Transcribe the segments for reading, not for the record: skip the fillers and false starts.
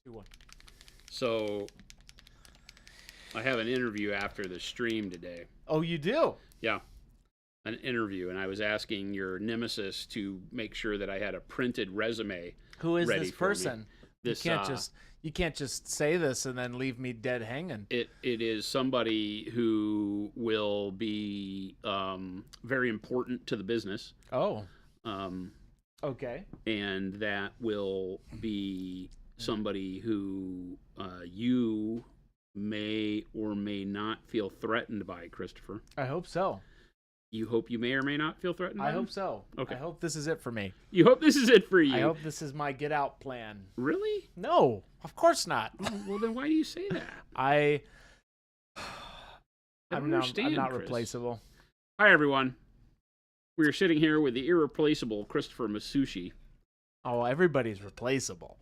2-1. So I have an interview after the stream today. Oh, you do? Yeah, an interview, and I was asking your nemesis to make sure that I had a printed resume. Who is ready this for me. person? This, you can't just say this and then leave me dead hanging. It is somebody who will be very important to the business. Oh. Um, Okay. and that will be somebody who you may or may not feel threatened by, Christopher. I hope so. You hope you may or may not feel threatened by I him? hope so. Okay. I hope this is it for me. You hope this is it for you? I hope this is my get out plan. Really? No, of course not. Well, then why do you say that? I'm understand, not Chris. replaceable. Hi, everyone. We are sitting here with the irreplaceable Christopher Masucci. Oh, everybody's replaceable.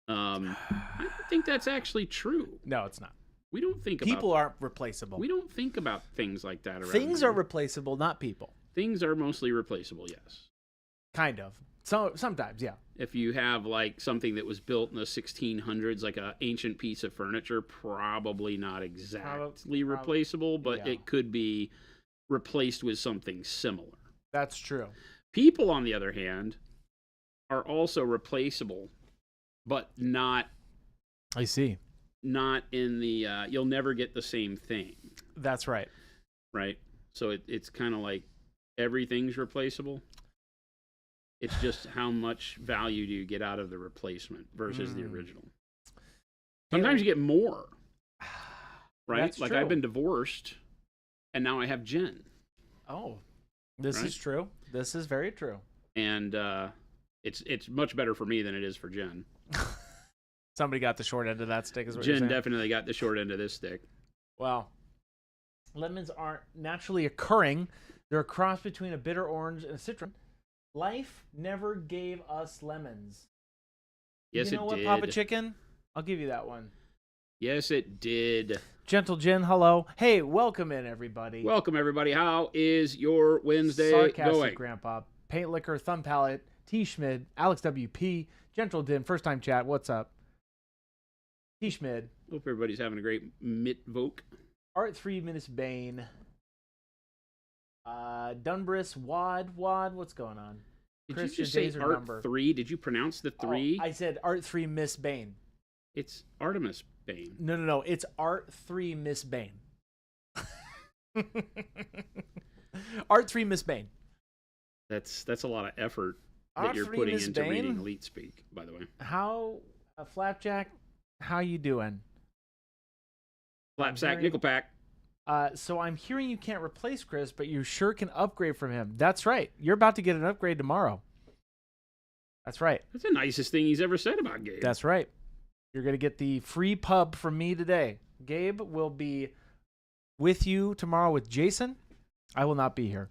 I don't think that's actually true. No, it's not. We don't think People aren't replaceable. We don't think about things like that around Things here. are replaceable, not people. Things are mostly replaceable, yes. Kind of. So sometimes, yeah. If you have like something that was built in the 1600s, like an ancient piece of furniture, probably not exactly replaceable, but yeah. it could be replaced with something similar. That's true. People, on the other hand, are also replaceable, but not I see. Not in the you'll never get the same thing. That's right. Right? So it's kind of like everything's replaceable. It's just how much value do you get out of the replacement versus the original. Sometimes you get more. Right? That's like true. I've been divorced and now I have Jen. Oh, this Right? is true. This is very true. And it's much better for me than it is for Jen. Somebody got the short end of that stick, is what Jen you're saying. definitely got the short end of this stick. Wow. Lemons aren't naturally occurring. They're a cross between a bitter orange and a citron. Life never gave us lemons. Yes, you know it what, did. Papa Chicken? I'll give you that one. Yes, it did. Gentle Jen, hello. Hey, welcome in, everybody. Welcome, everybody. How is your Wednesday Sarcastic going? Grandpa, Paint Liquor, Thumb Palette, T. Schmid, Alex WP, Gentle Jen, first time chat. What's up? T. Schmid, Hope everybody's having a great Mitvoke. Art 3, Miss Bane, Dunbris, Wad, what's going on? Did Chris, you just your say days are Art numbered. 3? Did you pronounce the 3? Oh, I said Art 3, Miss Bane. It's Artemis Bane. No. It's Art 3, Miss Bane. Art 3, Miss Bane. That's a lot of effort that Art you're 3, putting Miss into Bane? reading Elite Speak, by the way. How, Flapjack, how you doing? Flapsack hearing- Nickelpack. So I'm hearing you can't replace Chris, but you sure can upgrade from him. That's right. You're about to get an upgrade tomorrow. That's right. That's the nicest thing he's ever said about Gabe. That's right. You're going to get the free pub from me today. Gabe will be with you tomorrow with Jason. I will not be here.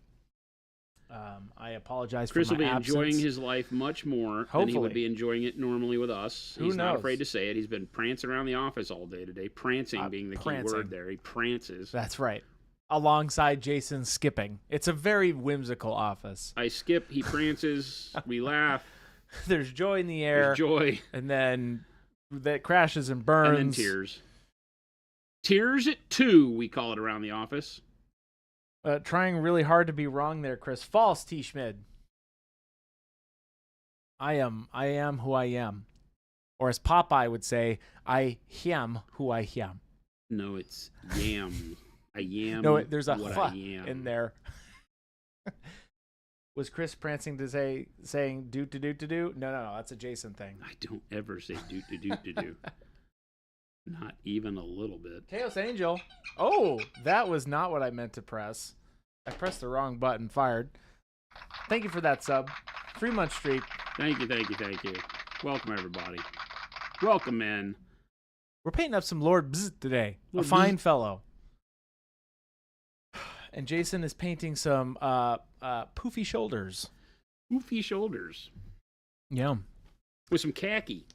I apologize Chris for will my be absence. enjoying his life much more than he Hopefully. would be enjoying it normally with us. Who He's not knows? afraid to say it. He's been prancing around the office all day today. Prancing being the key prancing. word there. He prances. That's right. Alongside Jason skipping. It's a very whimsical office. I skip, he prances, we laugh, There's joy in the air. there's joy, And then that crashes and burns. and then tears. Tears at 2, we call it around the office. Trying really hard to be wrong there, Chris. False, T. Schmid. I am who I am. Or as Popeye would say, I am who I am. No, it's yam. I am. No, there's a what "huh" I am. in there. Was Chris prancing to saying do to do? No, that's a Jason thing. I don't ever say do. Not even a little bit. Chaos Angel. Oh, that was not what I meant to press. I pressed the wrong button. Fired. Thank you for that sub. 3-month streak. Thank you. Welcome, everybody. Welcome in. We're painting up some Lord Biz today. Lord a fine Biz. fellow. And Jason is painting some poofy shoulders. Goofy shoulders. Yeah. With some khaki.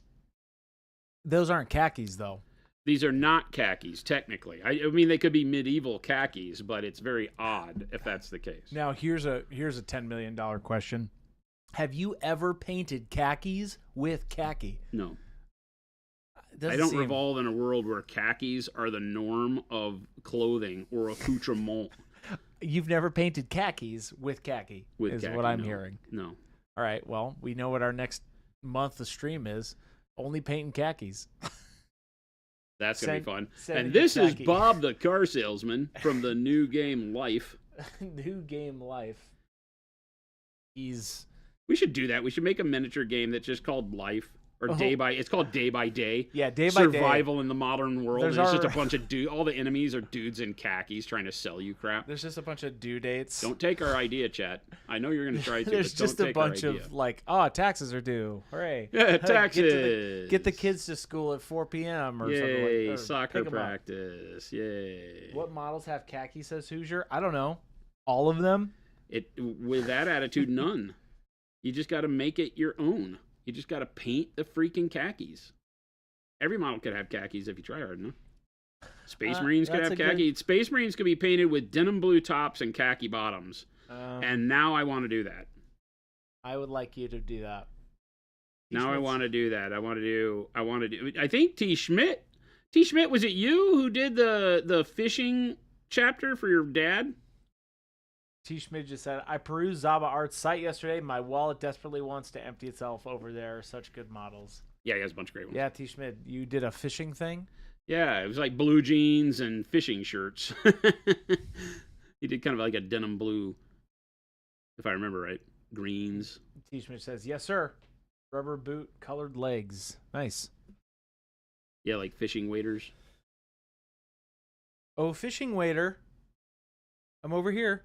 Those aren't khakis, though. These are not khakis, technically. I mean, they could be medieval khakis, but it's very odd if that's the case. Now, here's a $10 million question. Have you ever painted khakis with khaki? No. I don't revolve in a world where khakis are the norm of clothing or accoutrement. You've never painted khakis with khaki, is what I'm hearing. No. All right, well, we know what our next month of stream is. Only painting khakis. That's going to be fun. And this is Bob the car salesman from the New Game Life. New Game Life. We should do that. We should make a miniature game that's just called Life. Or it's called Day by Day. Yeah, Day by Day. Survival in the modern world. There's just a bunch of all the enemies are dudes in khakis trying to sell you crap. There's just a bunch of due dates. Don't take our idea, chat. I know you're going to try to. There's just a bunch of taxes are due. Hooray. Yeah, taxes. Get the kids to school at 4 p.m. or something like that. Yay, soccer practice. Yay. What models have khaki, says Hoosier? I don't know. All of them? With that attitude, none. You just got to make it your own. You just got to paint the freaking khakis. Every model could have khakis if you try hard enough. Space Marines could have khaki. Space Marines could be painted with denim blue tops and khaki bottoms. And now I want to do that. I would like you to do that. I want to do that. I want to do. I think T. Schmidt, was it you who did the fishing chapter for your dad? T. Schmidt just said, I perused Zaba Art's site yesterday. My wallet desperately wants to empty itself over there. Such good models. Yeah, he has a bunch of great ones. Yeah, T. Schmidt, you did a fishing thing? Yeah, it was like blue jeans and fishing shirts. He did kind of like a denim blue, if I remember right. Greens. T. Schmidt says, yes, sir. Rubber boot, colored legs. Nice. Yeah, like fishing waders. Oh, fishing wader. I'm over here.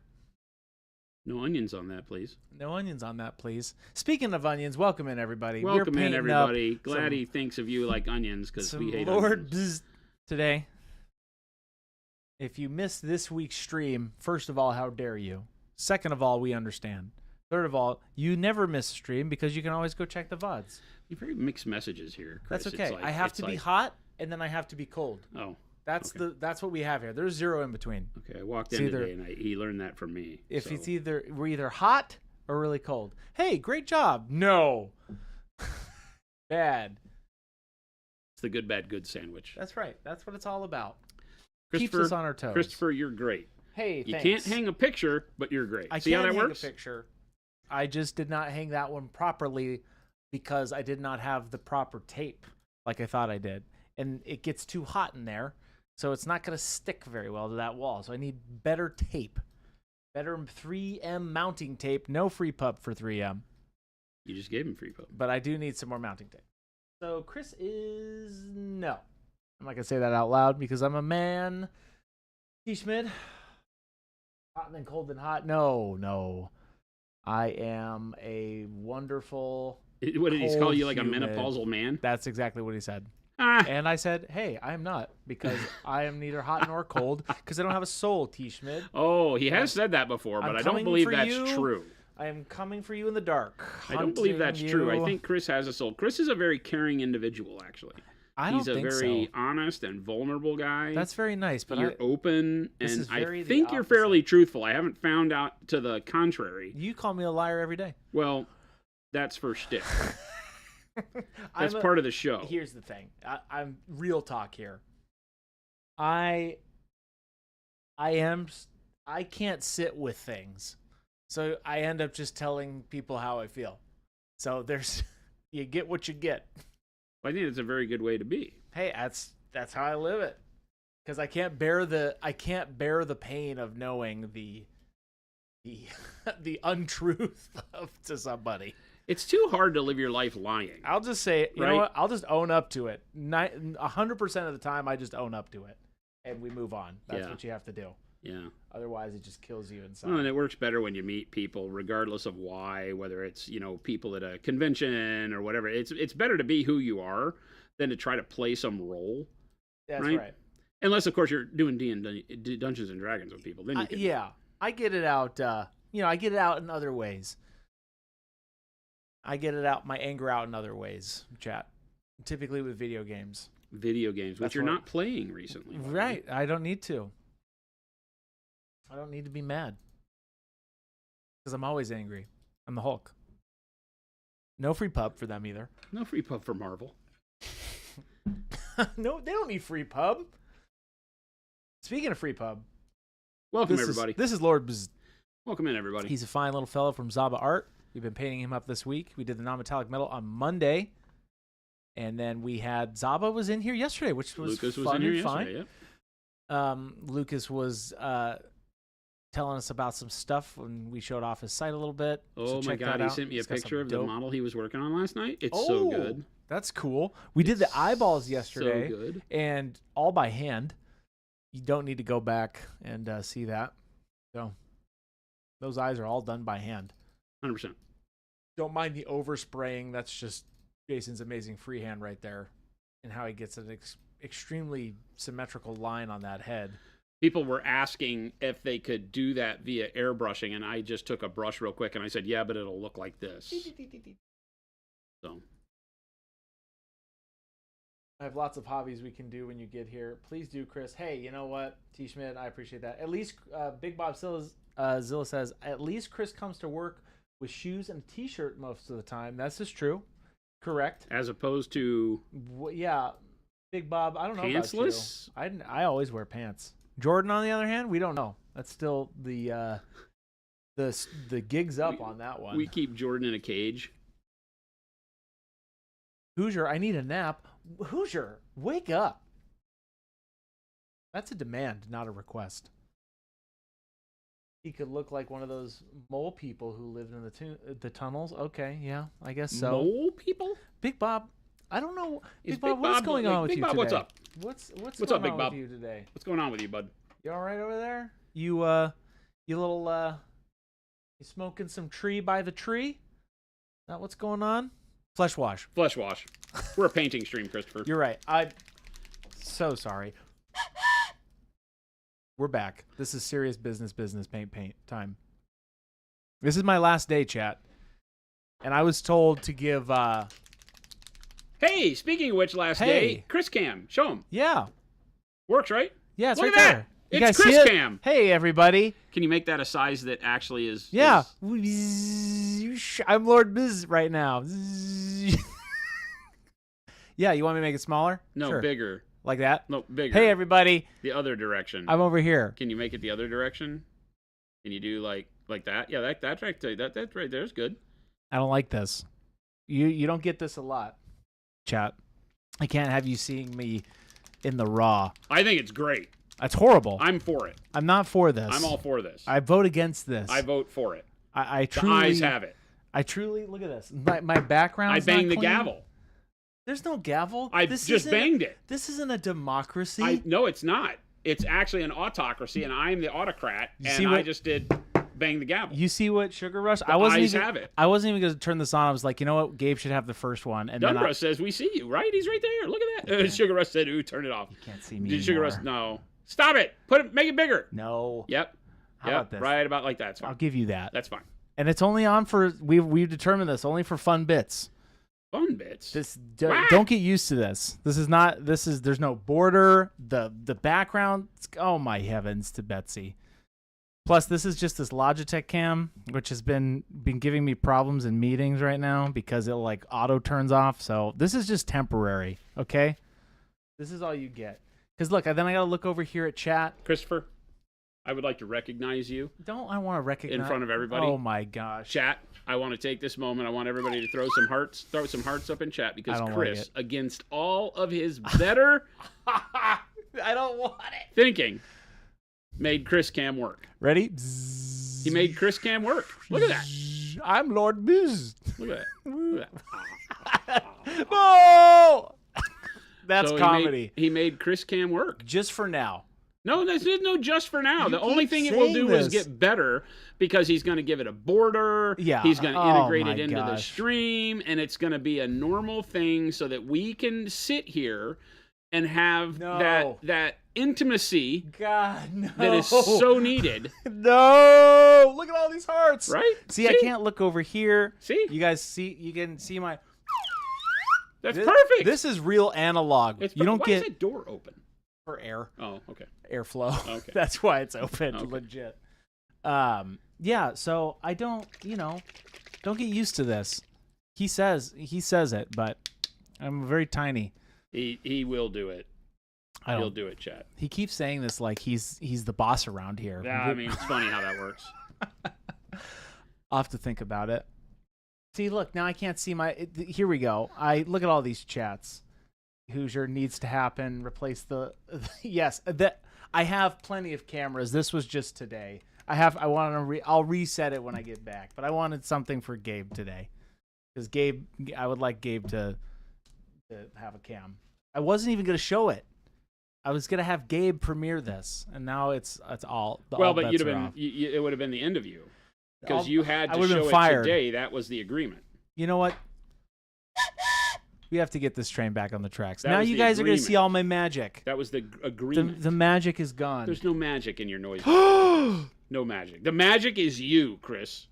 No onions on that, please. No onions on that, please. Speaking of onions, welcome in, everybody. Welcome in, everybody. Glad he thinks of you like onions, because we hate Lord Biz today. If you missed this week's stream, first of all, how dare you? Second of all, we understand. Third of all, you never miss a stream because you can always go check the VODs. You very mixed messages here, Chris. That's okay. I have to be hot, and then I have to be cold. Oh. That's what we have here. There's zero in between. Okay, I walked in today and he learned that from me. We're either hot or really cold. Hey, great job. No. Bad. It's the good, bad, good sandwich. That's right. That's what it's all about. Keeps us on our toes. Christopher, you're great. Hey, you can't hang a picture, but you're great. See how that works? A picture. I just did not hang that one properly because I did not have the proper tape like I thought I did. And it gets too hot in there. So it's not going to stick very well to that wall. So I need better tape. Better 3M mounting tape. No free pub for 3M. You just gave him free pub. But I do need some more mounting tape. So Chris is... No. I'm not going to say that out loud because I'm a man. T-Schmid. Hot than cold than hot. No. I am a wonderful... What did he call you, like a menopausal man? That's exactly what he said. And I said, hey, I am not, because I am neither hot nor cold, because I don't have a soul, T. Schmid. Oh, he has said that before, but I don't believe that's true. I am coming for you in the dark. I don't believe that's true. I think Chris has a soul. Chris is a very caring individual, actually. He's a very honest and vulnerable guy. That's very nice. But you're open, and I think you're fairly truthful. I haven't found out to the contrary. You call me a liar every day. Well, that's for shtick. That's part of the show. Here's the thing. I'm real talk here. I can't sit with things. So I end up just telling people how I feel. So you get what you get. I think it's a very good way to be. Hey, that's how I live it. Because I can't bear the pain of knowing the untruth to somebody. It's too hard to live your life lying. I'll just say, you know what? I'll just own up to it. 100% of the time, I just own up to it, and we move on. That's what you have to do. Yeah. Otherwise, it just kills you inside. Well, and it works better when you meet people, regardless of why. Whether it's people at a convention or whatever. It's better to be who you are than to try to play some role. That's right. Unless, of course, you're doing Dungeons and Dragons with people. Then you can. Yeah, I get it out. I get it out in other ways. I get it out, my anger out in other ways, chat. Typically with video games. Which you're not playing recently. Right. I don't need to. I don't need to be mad. Because I'm always angry. I'm the Hulk. No free pub for them either. No free pub for Marvel. No, they don't need free pub. Speaking of free pub, Welcome, everybody. This is Lord Biz. Welcome in, everybody. He's a fine little fellow from Zaba Art. We've been painting him up this week. We did the non-metallic metal on Monday. And then we had Zaba was in here yesterday, which was Lucas fun was in here and fine. yesterday, yeah. Lucas was telling us about some stuff when we showed off his site a little bit. Oh, so my check God. that He out. sent me a He's got picture some of the dope- model he was working on last night. It's so good. That's cool. We did the eyeballs yesterday. So good. And all by hand. You don't need to go back and see that. So those eyes are all done by hand. 100%. Don't mind the overspraying. That's just Jason's amazing freehand right there, and how he gets an extremely symmetrical line on that head. People were asking if they could do that via airbrushing, and I just took a brush real quick, and I said, yeah, but it'll look like this. So I have lots of hobbies we can do when you get here. Please do, Chris. Hey, you know what? T. Schmidt, I appreciate that. At least Big Bob Zilla says, at least Chris comes to work with shoes and a t-shirt most of the time. That's just true. Correct. as opposed to Yeah. Big Bob, I don't know pantsless? about you. I always wear pants. Jordan, on the other hand, we don't know. That's still the gig's up on that one. We keep Jordan in a cage. Hoosier, I need a nap. Hoosier, wake up. That's a demand, not a request. He could look like one of those mole people who lived in the tunnels. Okay, yeah, I guess so. Mole people? Big Bob, I don't know. Is Big Bob, what's going on with Big you Bob, today? what's up? What's What's going up, Big on Bob? with you today? What's going on with you, bud? You all right over there? You you smoking some tree by the tree? Is that what's going on? Flesh wash. Flesh wash. We're a painting stream, Christopher. You're right. I'm so sorry. We're back. This is serious business paint time. This is my last day, chat. And I was told to give Hey, speaking of which, last day, Chris Cam. Show him. Yeah. Works, right? Yeah, it's Look right at there. that. You It's guys see Chris it? Cam. Hey, everybody. Can you make that a size that actually is? Yeah. is- I'm Lord Biz right now. Yeah, you want me to make it smaller? No, Sure. bigger. Like that? No, bigger. Hey, everybody. The other direction. I'm over here. Can you make it the other direction? Can you do like that? Yeah, that's right. That right there is good. I don't like this. You don't get this a lot, chat. I can't have you seeing me in the raw. I think it's great. That's horrible. I'm for it. I'm not for this. I'm all for this. I vote against this. I vote for it. I The truly. eyes have it. I truly look at this. My background. I banged the gavel. There's no gavel. I This just isn't- banged it. This isn't a democracy. No, it's not. It's actually an autocracy, and I'm the autocrat, You and see I what- just did bang the gavel. You see what Sugar Rush? The I wasn't eyes even. have it. I wasn't even going to turn this on. I was like, you know what? Gabe should have the first one, and then Dunbrush says, we see you, right? He's right there. Look at that. Sugar Rush said, ooh, turn it off. you can't see me Did Sugar anymore. Rush? No. Stop it. Make it bigger. No. Yep. How Yep. about this? Right about like that. It's I'll fine. give you that. That's fine. And it's only on for we've determined this only for fun bits. Fun bits. Don't get used to this. There's no border. The background. Oh my heavens to Betsy. Plus, this is just this Logitech cam, which has been giving me problems in meetings right now because it like auto turns off. So this is just temporary. Okay. This is all you get. Because look, then I gotta look over here at chat. Christopher, I would like to recognize you Don't I want to recognize in front of everybody. Oh my gosh. Chat, I want to take this moment. I want everybody to throw some hearts up in chat because I don't Chris, like it. against all of his better I don't want it. thinking, made Chris Cam work. Ready? He made Chris Cam work. Look at that. I'm Lord Biz. Look at that. Look at that. No! That's So comedy. He made Chris Cam work. Just for now. No, there's no just for now. You The only keep thing it will saying do is this. get better because he's going to give it a border. Yeah. He's going to Oh integrate my it into the gosh. stream, and it's going to be a normal thing so that we can sit here and have No. that intimacy God, no. that is so needed. No! Look at all these hearts. Right? See, I can't look over here. See? You guys see? You can see my. That's perfect. This is real analog. It's You don't why get is that door open? for air. Oh, okay. Airflow. Okay. That's why it's open. Okay. Legit. Yeah. So I don't get used to this. He says it, but I'm very tiny. He will do it. He'll do it, chat. He keeps saying this like he's the boss around here. Yeah, I mean, it's funny how that works. I'll have to think about it. See, look, now I can't see here we go. I look at all these chats. Hoosier needs to happen. Replace the yes. I have plenty of cameras. This was just today. I'll reset it when I get back. But I wanted something for Gabe today, because I would like Gabe to have a cam. I wasn't even going to show it. I was going to have Gabe premiere this, and now it's all. Well, but you'd have been. It would have been the end of you, because you had to show it today. That was the agreement. You know what? We have to get this train back on the tracks. Now you guys are going to see all my magic. That was the agreement. The magic is gone. There's no magic in your noise. No magic. The magic is you, Chris.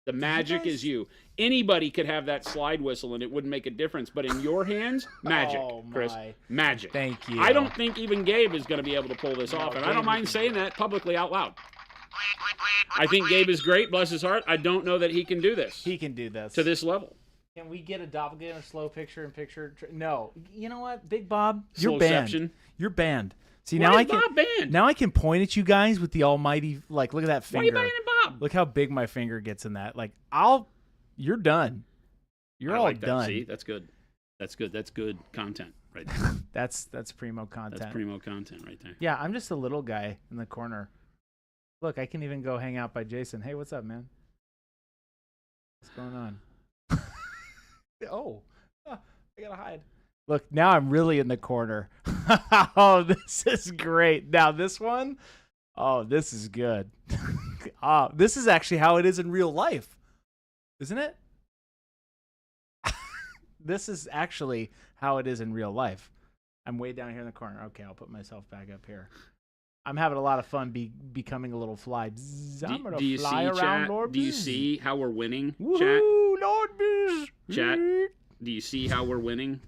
The magic is you. Anybody could have that slide whistle and it wouldn't make a difference. But in your hands, magic, Chris. Magic. Thank you. I don't think even Gabe is going to be able to pull this off. And I don't mind saying that publicly out loud. I think Gabe is great, bless his heart. I don't know that he can do this. He can do this. To this level. Can we get a doppelganger slow picture? No. You know what, Big Bob? You're banned. You're banned. See, now I can point at you guys with the almighty, like, look at that finger. Why are you banning Bob? Look how big my finger gets in that. Like, you're done. You're all done. See, that's good. That's good. That's good content right there. That's primo content. That's primo content right there. Yeah, I'm just a little guy in the corner. Look, I can even go hang out by Jason. Hey, what's up, man? What's going on? I gotta hide. Look, now I'm really in the corner. Oh, this is great. Now this one, this is good. This is actually how it is in real life, isn't it? This is actually how it is in real life. I'm way down here in the corner. Okay, I'll put myself back up here. I'm having a lot of fun becoming a little fly. I'm gonna fly around, Lord Biz. Do you see how we're winning, Woo-hoo, chat? Lord Biz. Chat, do you see how we're winning?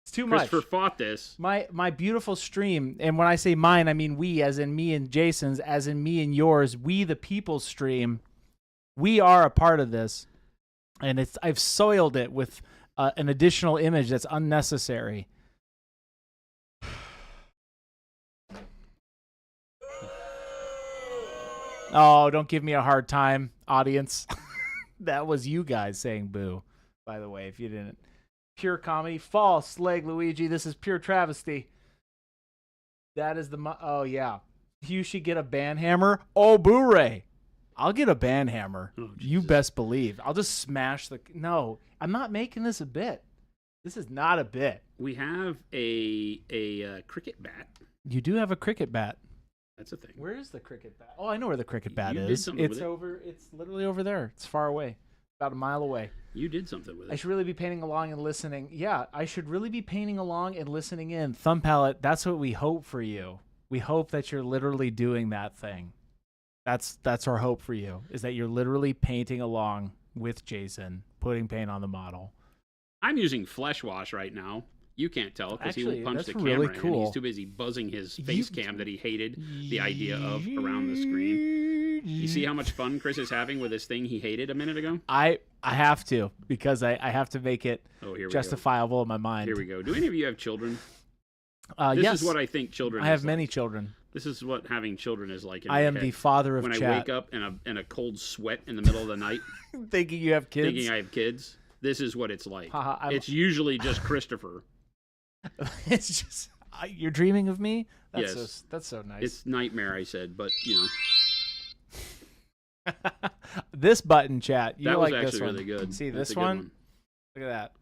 It's too much. Christopher fought this. My beautiful stream, and when I say mine, I mean we, as in me and Jason's, as in me and yours. We, the people stream. We are a part of this, and I've soiled it with an additional image that's unnecessary. Oh, don't give me a hard time, audience. That was you guys saying boo, by the way, if you didn't. Pure comedy. False, Leg Luigi. This is pure travesty. That is oh, yeah. You should get a band hammer. Oh, Boo-ray. I'll get a band hammer. Oh, you best believe. I'll just smash No, I'm not making this a bit. This is not a bit. We have a cricket bat. You do have a cricket bat. That's a thing. Where is the cricket bat? Oh, I know where the cricket bat is. It's literally over there. It's far away. About a mile away. You did something with it. I should really be painting along and listening. Yeah, I should really be painting along and listening in. Thumb palette, that's what we hope for you. We hope that you're literally doing that thing. That's our hope for you, is that you're literally painting along with Jason, putting paint on the model. I'm using Flesh Wash right now. You can't tell because he won't punch the camera really in. Cool. He's too busy buzzing his face cam that he hated the idea of around the screen. You see how much fun Chris is having with this thing he hated a minute ago? I have to, because I have to make it justifiable in my mind. Here we go. Do any of you have children? Yes. This is what I think children I have many children. This is what having children is like. I am the father of when chat. I wake up in a cold sweat in the middle of the night. Thinking you have kids? Thinking I have kids. This is what it's like. It's usually just Christopher. It's just you're dreaming of me. Yes, that's so nice. It's nightmare, I said, but you know. This button, chat. You that like was actually this one? Really good. See That's this one? Look at that.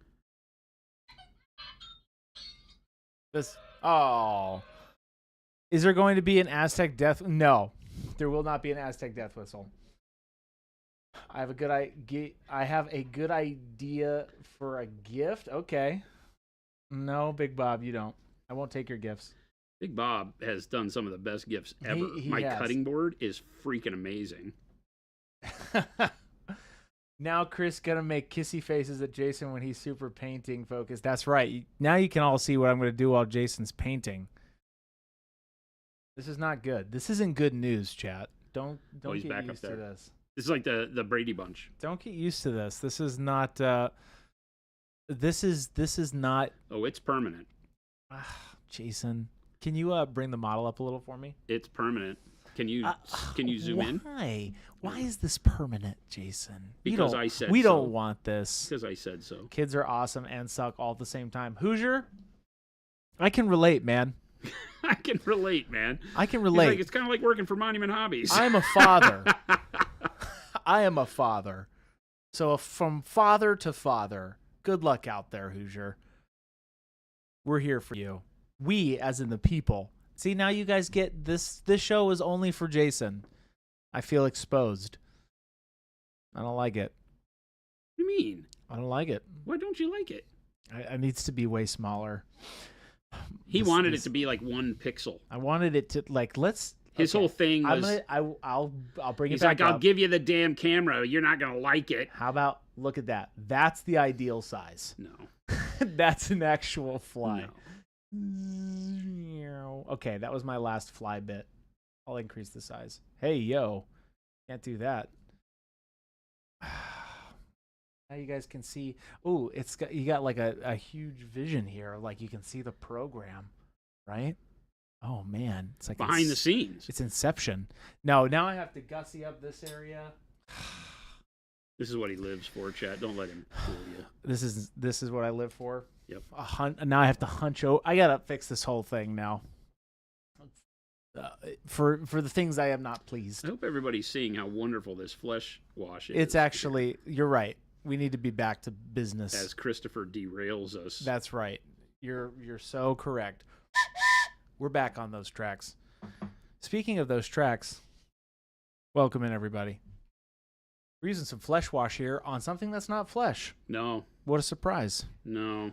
This. Oh, is there going to be an Aztec death? No, there will not be an Aztec death whistle. I have a good idea for a gift. Okay. No, Big Bob, you don't. I won't take your gifts. Big Bob has done some of the best gifts ever. My cutting board is freaking amazing. Now Chris gonna make kissy faces at Jason when he's super painting focused. That's right. Now you can all see what I'm gonna do while Jason's painting. This is not good. This isn't good news, chat. Don't he's get back used up there. to this. This is like the Brady Bunch. Don't get used to this. This is not. This is not. Oh, it's permanent. Jason, can you bring the model up a little for me? It's permanent. Can you zoom in? Why is this permanent, Jason? Because I said we so. don't want this. Because I said so. Kids are awesome and suck all at the same time. Hoosier, I can relate, man. I can relate, man. I can relate. It's kind of like working for Monument Hobbies. I'm a father. I am a father. So from father to father, good luck out there, Hoosier. We're here for you. We, as in the people. See, now you guys get this. This show is only for Jason. I feel exposed. I don't like it. What do you mean? I don't like it. Why don't you like it? It needs to be way smaller. He wanted it to be like 1 pixel. I wanted it to like His whole thing was. I'll bring it He's back like, I'll up. give you the damn camera. You're not gonna like it. How about look at that? That's the ideal size. No. That's an actual fly. No. Okay, that was my last fly bit. I'll increase the size. Hey, yo. Can't do that. Now you guys can see. Oh, you got like a huge vision here. Like you can see the program, right? Oh man, it's like behind the scenes. It's Inception. No, now I have to gussy up this area. This is what he lives for, chat. Don't let him fool you. This is what I live for. Yep. Now I have to hunch over. I gotta fix this whole thing now. For the things I am not pleased. I hope everybody's seeing how wonderful this flesh wash is. It's actually, you're right. We need to be back to business. As Christopher derails us. That's right. You're so correct. We're back on those tracks. Speaking of those tracks, welcome in everybody. We're using some flesh wash here on something that's not flesh. No. What a surprise. No.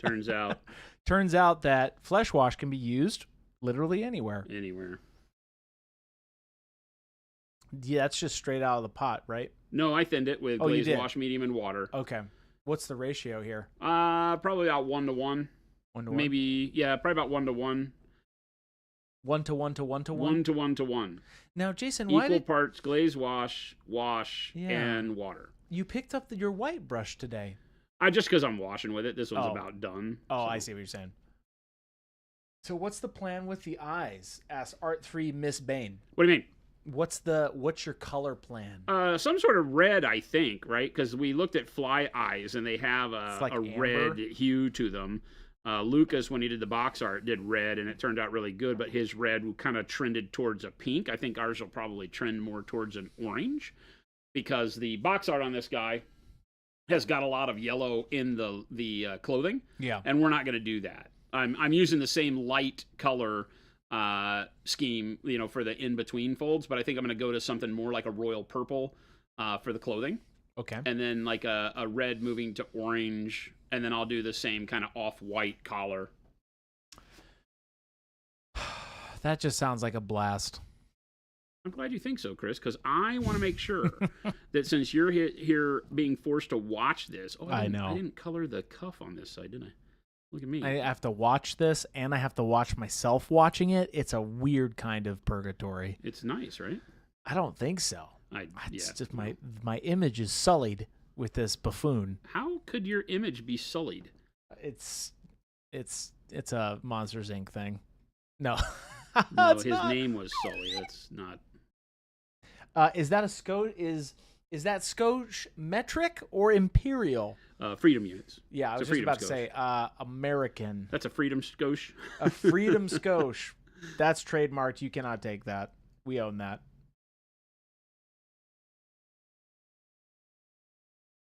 Turns out that flesh wash can be used literally anywhere. Anywhere. Yeah, that's just straight out of the pot, right? No, I thinned it with glazed wash, medium, and water. Okay. What's the ratio here? Probably about 1 to 1. 1 to 1? Maybe, yeah, probably about 1 to 1. 1 to 1 to 1 to 1? 1 to 1 to 1. Now, Jason, Equal parts glazed wash, yeah. and water. You picked up your white brush today. Just because I'm washing with it. This one's about done. Oh, so. I see what you're saying. So what's the plan with the eyes? Asks Art3 Miss Bain. What do you mean? What's your color plan? Some sort of red, I think, right? Because we looked at fly eyes, and they have a red hue to them. Lucas, when he did the box art, did red, and it turned out really good, but his red kind of trended towards a pink. I think ours will probably trend more towards an orange, because the box art on this guy has got a lot of yellow in the clothing. Yeah. And we're not going to do that. I'm using the same light color scheme, for the in-between folds, but I think I'm going to go to something more like a royal purple for the clothing. Okay. And then like a red moving to orange, and then I'll do the same kind of off-white collar. That just sounds like a blast. I'm glad you think so, Chris, because I want to make sure that since you're here being forced to watch this... Oh, I didn't color the cuff on this side, did I? Look at me. I have to watch this, and I have to watch myself watching it. It's a weird kind of purgatory. It's nice, right? I don't think so. It's just my image is sullied with this buffoon. How could your image be sullied? It's a Monsters Inc. thing. No. No, his name was Sully. That's not... Is that is that Scotch metric or imperial? Freedom units. Yeah, I was just about to say American. That's a freedom Scotch. A freedom Scotch. That's trademarked. You cannot take that. We own that.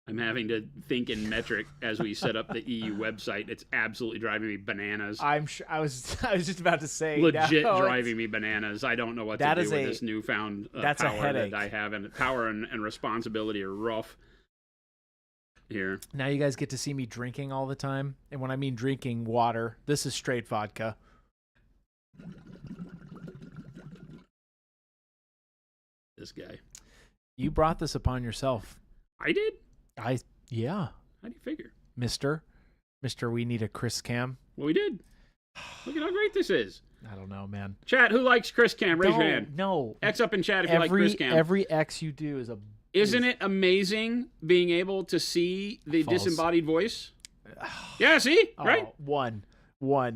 I'm having to think in metric as we set up the EU website. It's absolutely driving me bananas. I'm sure. I was just about to say. Legit driving me bananas. I don't know what to do with this newfound power that I have, and power and responsibility are rough. Here. Now you guys get to see me drinking all the time, and when I mean drinking water, this is straight vodka. This guy. You brought this upon yourself. I did? Yeah. How do you figure? Mister, we need a Chris Cam. Well, we did. Look at how great this is. I don't know, man. Chat, who likes Chris Cam? Raise your hand. No. X up in chat if you like Chris Cam. Every X you do is Isn't it amazing being able to see the disembodied voice? Yeah, see? Right? One.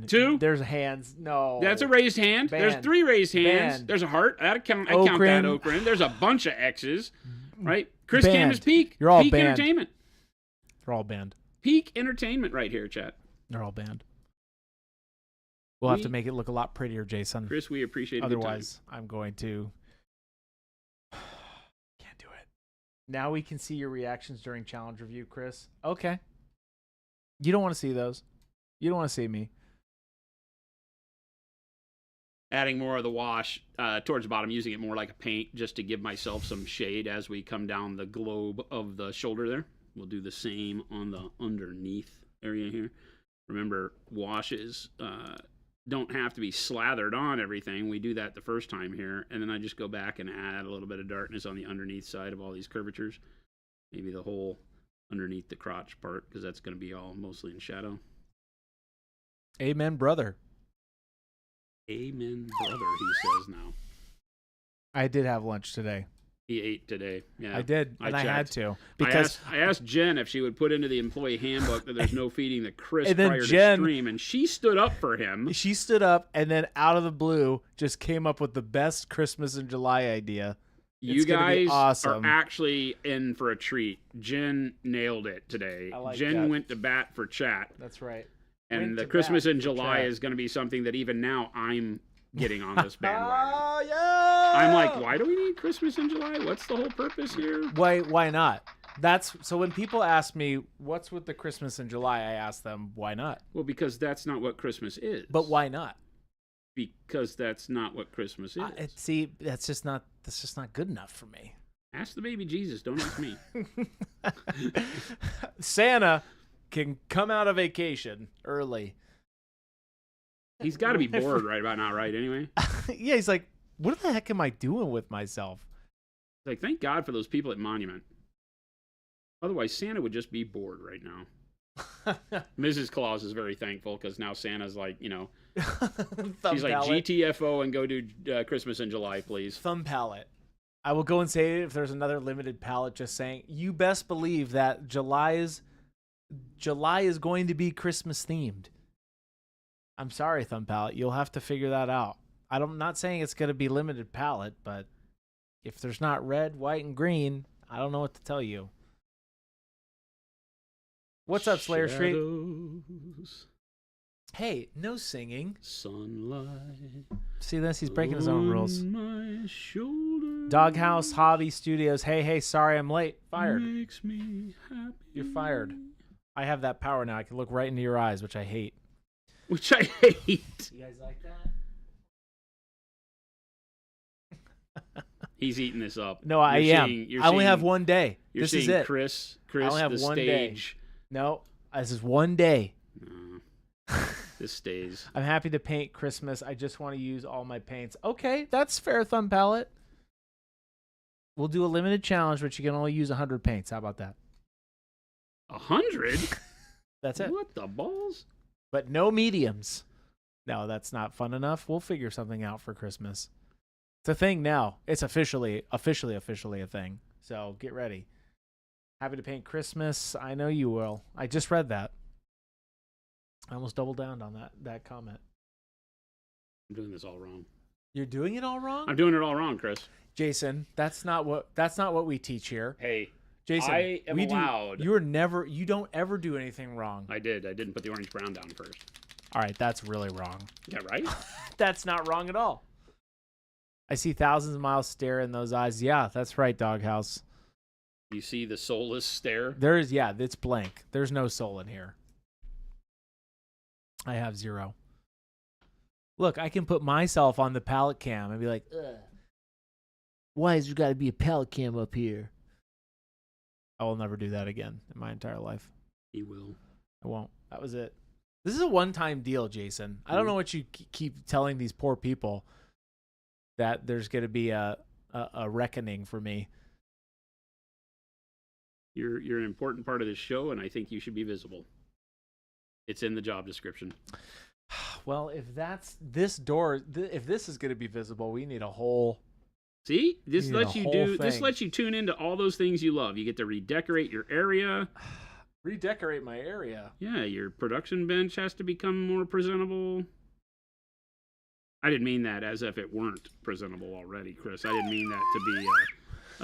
2. There's hands. No. That's a raised hand. There's 3 raised hands. Banned. There's a heart. I count that Okran. There's a bunch of X's. Right? Chris Banned. Cam is peak. You're all peak banned. entertainment. They're all banned. Peak entertainment right here, chat. They're all banned. We'll have to make it look a lot prettier, Jason. Chris, we appreciate it. Otherwise, I'm going to... Can't do it. Now we can see your reactions during challenge review, Chris. Okay. You don't want to see those. You don't want to see me. Adding more of the wash towards the bottom, using it more like a paint just to give myself some shade as we come down the globe of the shoulder there. We'll do the same on the underneath area here. Remember, washes don't have to be slathered on everything. We do that the first time here, and then I just go back and add a little bit of darkness on the underneath side of all these curvatures. Maybe the whole underneath the crotch part, because that's going to be all mostly in shadow. Amen, brother. Amen, brother, he says now. I did have lunch today. He ate today. Yeah, I did, and I had to. Because I asked Jen if she would put into the employee handbook that there's no feeding the Chris and then prior Jen, to stream, and she stood up for him. She stood up, and then out of the blue, just came up with the best Christmas in July idea. You guys awesome. are actually in for a treat. Jen nailed it today. Jen went to bat for chat. That's right. And the Christmas in July is going to be something that even now I'm getting on this bandwagon. Yeah! I'm like, why do we need Christmas in July? What's the whole purpose here? Why not? That's so when people ask me what's with the Christmas in July, I ask them why not. Well, because that's not what Christmas is. But why not? Because that's not what Christmas is. See, that's just not good enough for me. Ask the baby Jesus. Don't ask me. Santa can come out of vacation early. He's got to be bored right about now, right? Anyway. Yeah, he's like, what the heck am I doing with myself? Like, thank God for those people at Monument. Otherwise, Santa would just be bored right now. Mrs. Claus is very thankful because now Santa's like, she's like, GTFO and go do Christmas in July, please. Thumb palette. I will go and say it if there's another limited palette just saying, you best believe that July is going to be Christmas themed. I'm sorry, Thumb Palette. You'll have to figure that out. I'm not saying it's going to be limited palette, but if there's not red, white, and green, I don't know what to tell you. What's up, Slayer Street? Hey, no singing. Sunlight. See this? He's breaking his own rules. Doghouse Hobby Studios. Hey, sorry I'm late. Fired. Makes me happy. You're fired. I have that power now. I can look right into your eyes, which I hate. Which I hate. You guys like that? He's eating this up. No, I am. I only have one day. This is it. Chris, I only have the one stage. Day. No, this is one day. This stays. I'm happy to paint Christmas. I just want to use all my paints. Okay, that's fair, Thumb Palette. We'll do a limited challenge, but you can only use 100 paints. How about that? 100? That's it. What the balls? But no mediums. No, that's not fun enough. We'll figure something out for Christmas. It's a thing now. It's officially a thing. So get ready. Happy to paint Christmas. I know you will. I just read that. I almost doubled down on that comment. I'm doing this all wrong. You're doing it all wrong? I'm doing it all wrong, Chris. Jason, that's not what we teach here. Hey, Jason, I am allowed. You don't ever do anything wrong. I didn't put the orange brown down first. All right, that's really wrong. Yeah, right? That's not wrong at all. I see thousands of miles stare in those eyes. Yeah, that's right, Doghouse. You see the soulless stare? It's blank. There's no soul in here. I have 0. Look, I can put myself on the palette cam and be like, ugh. Why has there got to be a palette cam up here? I will never do that again in my entire life. He will. I won't. That was it. This is a one-time deal, Jason. I don't know what you keep telling these poor people, that there's going to be a reckoning for me. You're an important part of this show, and I think you should be visible. It's in the job description. Well, if that's this door, if this is going to be visible, we need a whole. See, this lets you tune into all those things you love. You get to redecorate your area. Redecorate my area. Yeah, your production bench has to become more presentable. I didn't mean that as if it weren't presentable already, Chris. I didn't mean that to be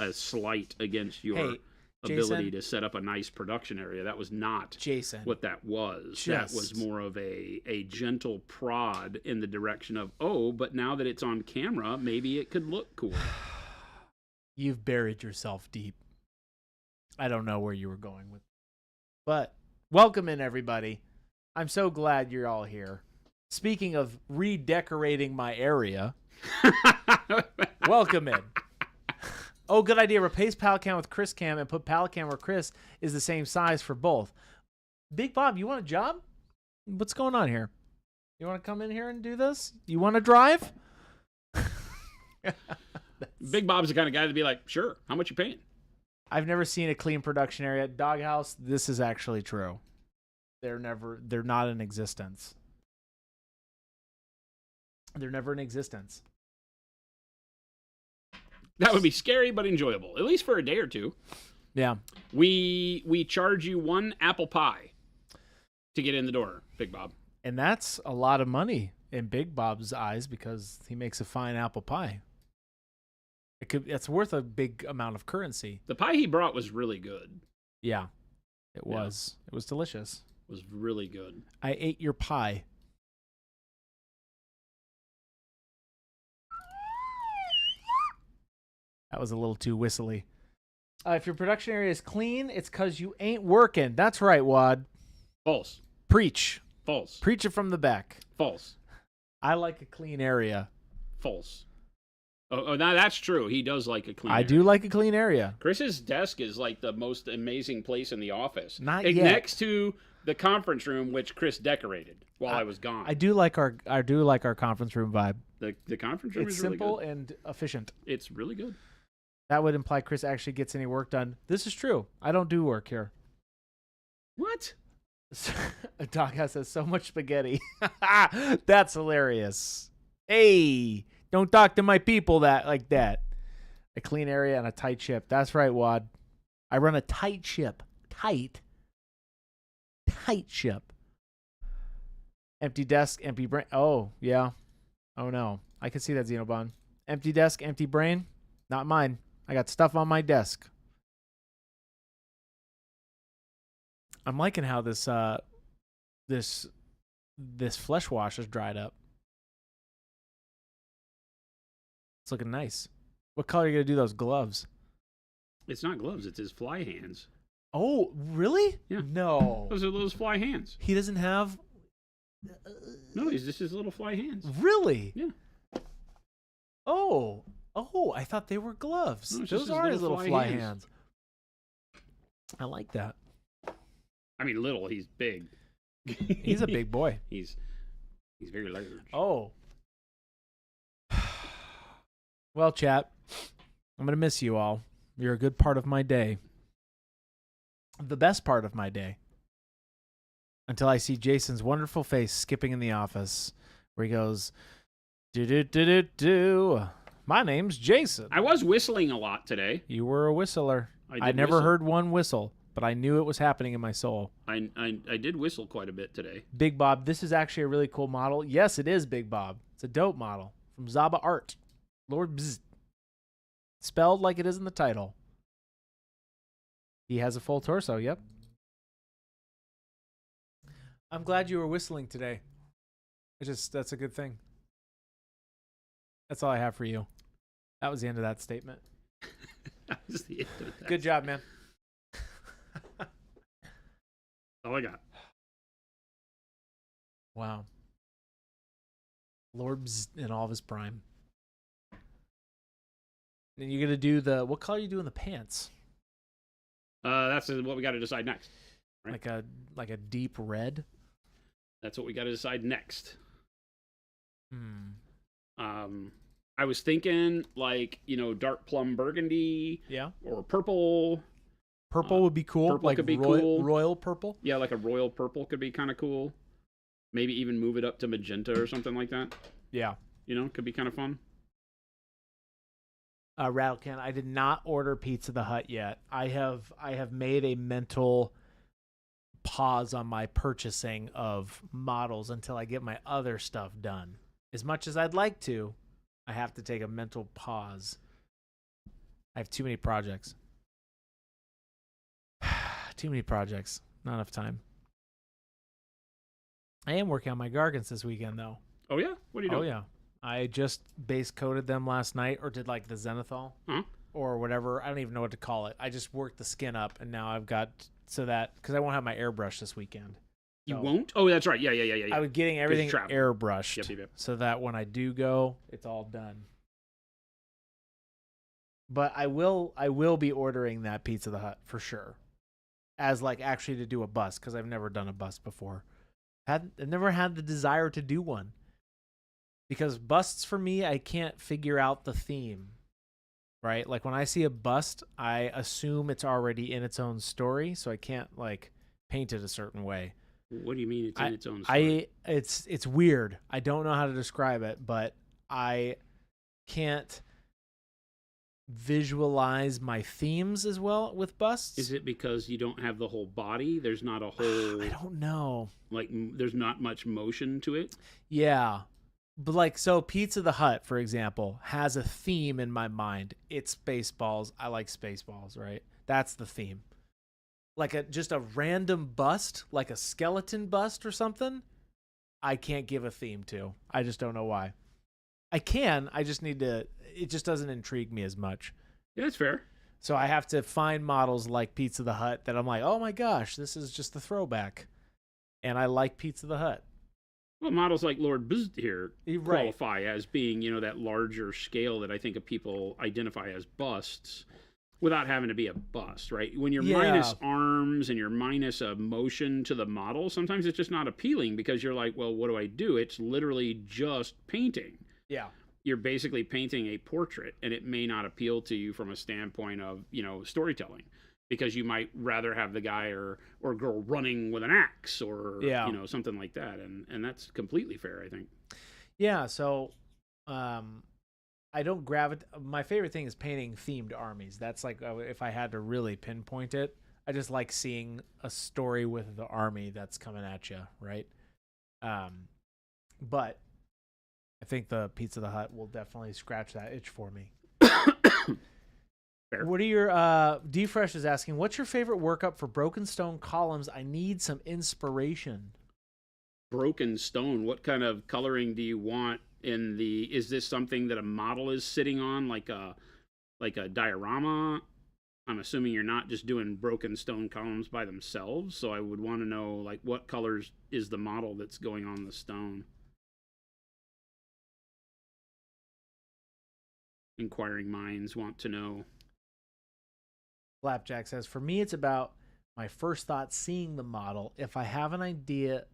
a slight against your ability to set up a nice production area. That was not what that was. That was more of a gentle prod in the direction of, oh, but now that it's on camera, maybe it could look cool. You've buried yourself deep. I don't know where you were going with. But welcome in, everybody. I'm so glad you're all here. Speaking of redecorating my area, welcome in. Oh, good idea. Replace Palcam with Chris Cam and put Palcam where Chris is the same size for both. Big Bob, you want a job? What's going on here? You want to come in here and do this? You want to drive? Big Bob's the kind of guy to be like, sure, how much you paying? I've never seen a clean production area at Doghouse. This is actually true. They're not in existence. They're never in existence. That would be scary but enjoyable, at least for a day or two. Yeah. We charge you 1 apple pie to get in the door, Big Bob. And that's a lot of money in Big Bob's eyes because he makes a fine apple pie. It's worth a big amount of currency. The pie he brought was really good. Yeah, it was. It was delicious. It was really good. I ate your pie. That was a little too whistly. If your production area is clean, it's because you ain't working. That's right, Wad. False. Preach. False. Preach it from the back. False. I like a clean area. False. Oh, now that's true. He does like a clean area. I do like a clean area. Chris's desk is like the most amazing place in the office. Not yet. Next to the conference room, which Chris decorated while I was gone. I do like our conference room vibe. The conference room it's is really simple good. and efficient. It's really good. That would imply Chris actually gets any work done. This is true. I don't do work here. What? Doghouse has so much spaghetti. That's hilarious. Hey, don't talk to my people like that. A clean area and a tight ship. That's right, Wad. I run a tight ship. Tight ship. Empty desk, empty brain. Oh, yeah. Oh, no. I can see that, Xenobon. Empty desk, empty brain. Not mine. I got stuff on my desk. I'm liking how this flesh wash is dried up. It's looking nice. What color are you going to do those gloves? It's not gloves. It's his fly hands. Oh, really? Yeah. No. Those are those fly hands. He doesn't have... No, he's just his little fly hands. Really? Yeah. Oh, I thought they were gloves. No, those are his little fly hands. I like that. I mean, little. He's big. He's a big boy. He's very large. Oh. Well, chat, I'm going to miss you all. You're a good part of my day. The best part of my day. Until I see Jason's wonderful face skipping in the office where he goes, do. My name's Jason. I was whistling a lot today. You were a whistler. I never heard one whistle, but I knew it was happening in my soul. I did whistle quite a bit today. Big Bob, this is actually a really cool model. Yes, it is Big Bob. It's a dope model from Zaba Art. Lord Biz. Spelled like it is in the title. He has a full torso, yep. I'm glad you were whistling today. That's a good thing. That's all I have for you. That was the end of that statement. That was the end of that. Good job, man. That's all I got. Wow. Lord Biz in all of his prime. And you're going to do what color are you doing the pants? That's what we got to decide next. Right? Like a deep red? That's what we got to decide next. I was thinking dark plum burgundy. Yeah. Or purple. Purple would be cool. Purple could be cool. Royal purple? Yeah, like a royal purple could be kind of cool. Maybe even move it up to magenta or something like that. Yeah. Could be kind of fun. Rattlecan, I did not order Pizza the Hut yet. I have made a mental pause on my purchasing of models until I get my other stuff done. As much as I'd like to, I have to take a mental pause. I have too many projects. Too many projects. Not enough time. I am working on my Gargants this weekend, though. Oh, yeah? What are you doing? Oh, yeah. I just base coated them last night, or did like the zenithal or whatever. I don't even know what to call it. I just worked the skin up, and now I've got so that because I won't have my airbrush this weekend. You So won't? Oh, that's right. Yeah. I was getting everything travel. airbrushed Yep. so that when I do go, it's all done. But I will be ordering that Pizza the Hut for sure, as like actually to do a bust because I've never done a bust before. I've never had the desire to do one. Because busts for me, I can't figure out the theme, right? Like when I see a bust, I assume it's already in its own story, so I can't like paint it a certain way. What do you mean it's in its own story? It's weird. I don't know how to describe it, but I can't visualize my themes as well with busts. Is it because you don't have the whole body? There's not a whole... I don't know. Like there's not much motion to it? Yeah. But like, so Pizza the Hut, for example, has a theme in my mind. It's Spaceballs. I like Spaceballs, right? That's the theme. Like just a random bust, like a skeleton bust or something, I can't give a theme to. I just don't know why. I can. I just need to. It just doesn't intrigue me as much. Yeah, that's fair. So I have to find models like Pizza the Hut that I'm like, oh my gosh, this is just the throwback. And I like Pizza the Hut. Well, models like Lord Biz here qualify as being, that larger scale that I think of people identify as busts without having to be a bust, right? When you're minus arms and you're minus a motion to the model, sometimes it's just not appealing because you're like, well, what do I do? It's literally just painting. Yeah. You're basically painting a portrait, and it may not appeal to you from a standpoint of, storytelling. Because you might rather have the guy or girl running with an axe or something like that, and that's completely fair, I think. Yeah, so I don't gravitate. My favorite thing is painting themed armies. That's like if I had to really pinpoint it, I just like seeing a story with the army that's coming at you, right? But I think the Pizza the Hut will definitely scratch that itch for me. Fair. What are your D-Fresh is asking, what's your favorite workup for broken stone columns? I need some inspiration. Broken stone, what kind of coloring do you want is this something that a model is sitting on, like a diorama? I'm assuming you're not just doing broken stone columns by themselves, so I would want to know like what colors is the model that's going on the stone. Inquiring minds want to know. Flapjack says, for me, it's about my first thought seeing the model. If I have an idea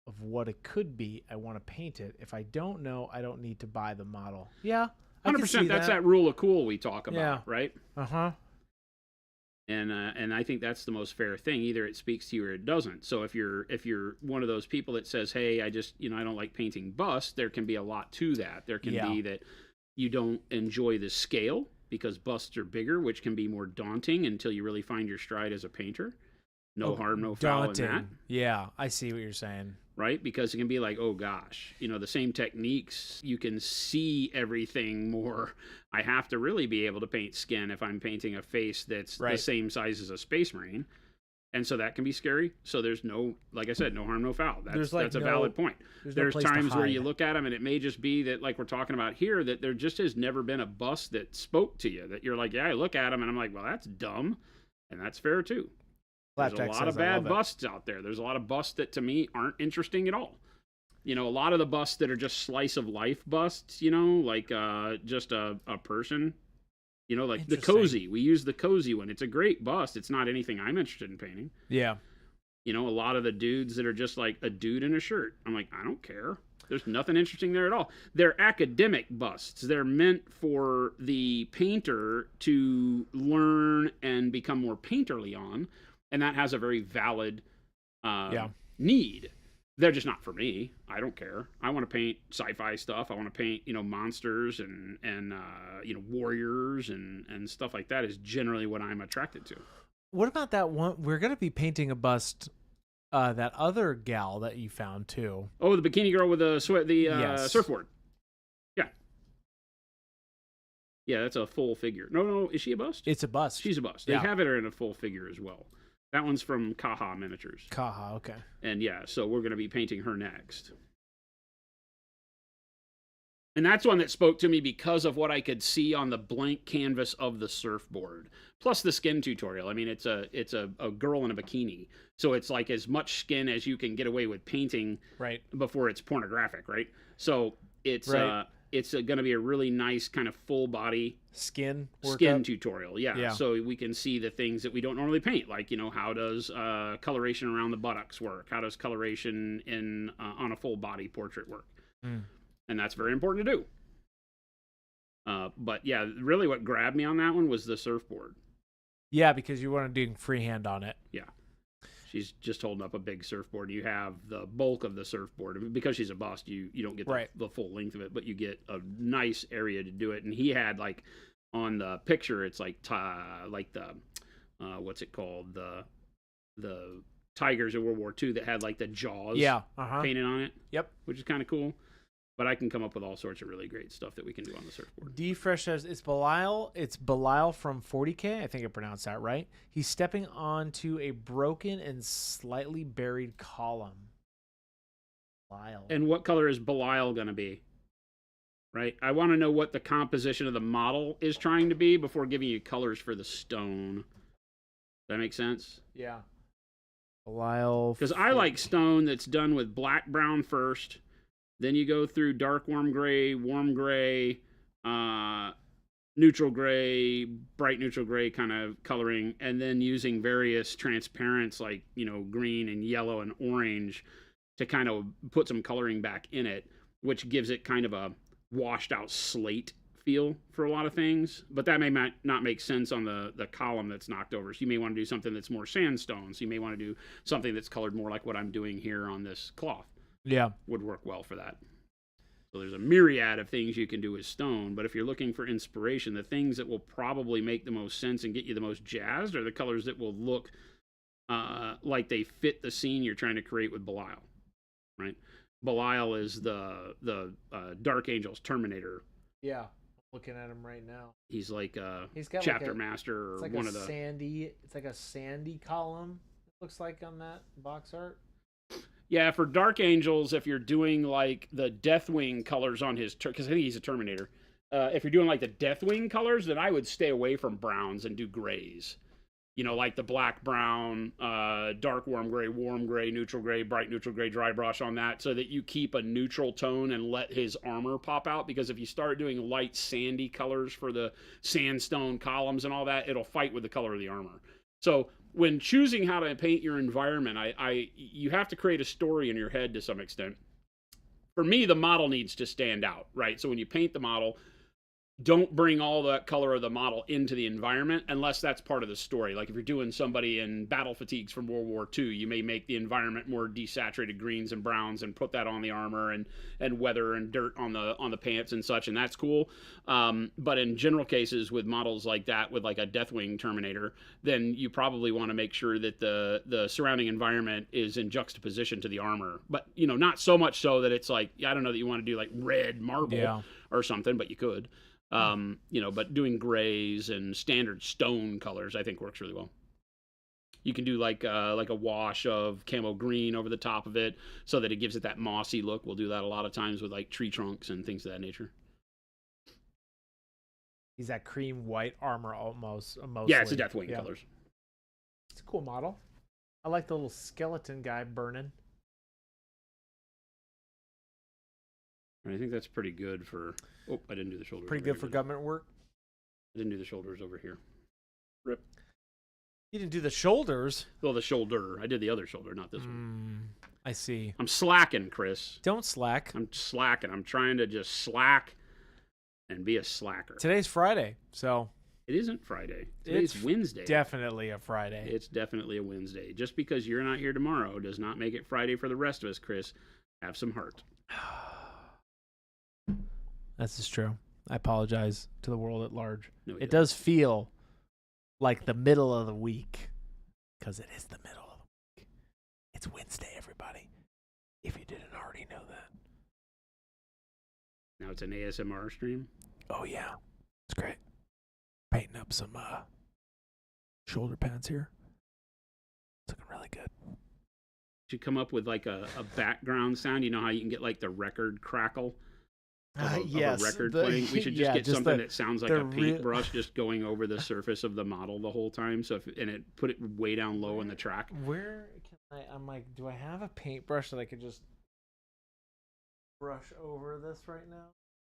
of what it could be, I want to paint it. If I don't know, I don't need to buy the model. Yeah, 100%. That's that rule of cool we talk about, right? Uh-huh. And I think that's the most fair thing. Either it speaks to you or it doesn't. So if you're one of those people that says, hey, I just, I don't like painting busts, there can be a lot to that. There can be that you don't enjoy the scale, because busts are bigger, which can be more daunting until you really find your stride as a painter. No harm, no foul in that. Yeah, I see what you're saying. Right? Because it can be like, oh gosh, the same techniques, you can see everything more. I have to really be able to paint skin if I'm painting a face that's the same size as a Space Marine. And so that can be scary. So there's like I said, no harm, no foul. That's a valid point. There's times where you look at them and it may just be that, like we're talking about here, that there just has never been a bust that spoke to you, that you're like, yeah, I look at them and I'm like, well, that's dumb. And that's fair too. There's a lot of bad busts out there. There's a lot of busts that to me aren't interesting at all. A lot of the busts that are just slice of life busts, like just a person. Like the cozy. We use the cozy one. It's a great bust. It's not anything I'm interested in painting. Yeah. A lot of the dudes that are just like a dude in a shirt. I'm like, I don't care. There's nothing interesting there at all. They're academic busts. They're meant for the painter to learn and become more painterly on. And that has a very valid need. They're just not for me. I don't care. I want to paint sci-fi stuff. I want to paint, monsters and warriors and stuff like that is generally what I'm attracted to. What about that one? We're going to be painting a bust that other gal that you found too. Oh, the bikini girl with the Yes. surfboard. Yeah. Yeah, that's a full figure. No, is she a bust? It's a bust. She's a bust. Yeah. They have it in a full figure as well. That one's from Kaha Miniatures. Kaha, okay. And yeah, so we're going to be painting her next. And that's one that spoke to me because of what I could see on the blank canvas of the surfboard. Plus the skin tutorial. I mean, it's a girl in a bikini. So it's like as much skin as you can get away with painting Right. before it's pornographic, right? So it's Right. It's going to be a really nice kind of full body Skin tutorial. Yeah. Yeah. So we can see the things that we don't normally paint, like, you know, how does coloration around the buttocks work? How does coloration in on a full body portrait work? And that's very important to do. But yeah, really what grabbed me on that one was the surfboard. Yeah, because you weren't doing freehand on it. Yeah. She's just holding up a big surfboard. You have the bulk of the surfboard. Because she's a bust, you don't get the full length of it, but you get a nice area to do it. And he had, like, on the picture, it's like the what's it called? The tigers in World War II that had, like, the jaws painted on it. Yep. Which is kind of cool. But I can come up with all sorts of really great stuff that we can do on the surfboard. D-Fresh says it's Belial. It's Belial from 40K. I think I pronounced that right. He's stepping onto a broken and slightly buried column. Belial. And what color is Belial going to be? Right? I want to know what the composition of the model is trying to be before giving you colors for the stone. Does that make sense? Yeah. Belial. Because I like stone that's done with black brown first. Then you go through dark warm gray, neutral gray, bright neutral gray kind of coloring, and then using various transparents like, you know, green and yellow and orange to kind of put some coloring back in it, which gives it kind of a washed out slate feel for a lot of things. But that may not make sense on the column that's knocked over. So you may want to do something that's more sandstone. So you may want to do something that's colored more like what I'm doing here on this cloth. Yeah. Would work well for that. So there's a myriad of things you can do with stone, but if you're looking for inspiration, the things that will probably make the most sense and get you the most jazzed are the colors that will look like they fit the scene you're trying to create with Belial, right? Belial is the Dark Angel's Terminator. Yeah, I'm looking at him right now. He's like he's got chapter like master or it's like one a of the sandy. It's like a sandy column. It looks like on that box art. Yeah, for Dark Angels, if you're doing like the Deathwing colors on his, because I think he's a Terminator. If you're doing like the Deathwing colors, then I would stay away from browns and do grays. You know, like the black brown, dark warm gray, neutral gray, bright neutral gray, dry brush on that, so that you keep a neutral tone and let his armor pop out. Because if you start doing light sandy colors for the sandstone columns and all that, it'll fight with the color of the armor. So when choosing how to paint your environment, you have to create a story in your head to some extent. For me, the model needs to stand out, right? So when you paint the model, don't bring all that color of the model into the environment unless that's part of the story. Like if you're doing somebody in battle fatigues from World War II, you may make the environment more desaturated greens and browns and put that on the armor and weather and dirt on the pants and such, and that's cool. But in general cases with models like that, with like a Deathwing Terminator, then you probably want to make sure that the surrounding environment is in juxtaposition to the armor. But, you know, not so much so that it's like, I don't know that you want to do like red marble or something, but you could. You know, but doing grays and standard stone colors, I think works really well. You can do like a wash of camo green over the top of it so that it gives it that mossy look. We'll do that a lot of times with like tree trunks and things of that nature. He's that cream white armor almost. Yeah, it's a Deathwing colors. It's a cool model. I like the little skeleton guy burning. I think that's pretty good for... Oh, I didn't do the shoulders. Pretty good for government work. I didn't do the shoulders over here. Rip. You didn't do the shoulders? Well, the shoulder. I did the other shoulder, not this one. I see. I'm slacking, Chris. Don't slack. I'm slacking. I'm trying to just slack and be a slacker. Today's Friday, so... It isn't Friday. Today's Wednesday. Definitely a Friday. It's definitely a Wednesday. Just because you're not here tomorrow does not make it Friday for the rest of us, Chris. Have some heart. This is true. I apologize to the world at large. No, it does feel like the middle of the week, because it is the middle of the week. It's Wednesday, everybody. If you didn't already know that. Now it's an ASMR stream. Oh, yeah. It's great. Painting up some shoulder pads here. It's looking really good. Should come up with like a background sound. You know how you can get like the record crackle of yes, a record playing? We should just get just something that sounds like a real- paintbrush just going over the surface of the model the whole time. So and it put it way down low in the track. Where can I'm like, do I have a paintbrush that I could just brush over this right now?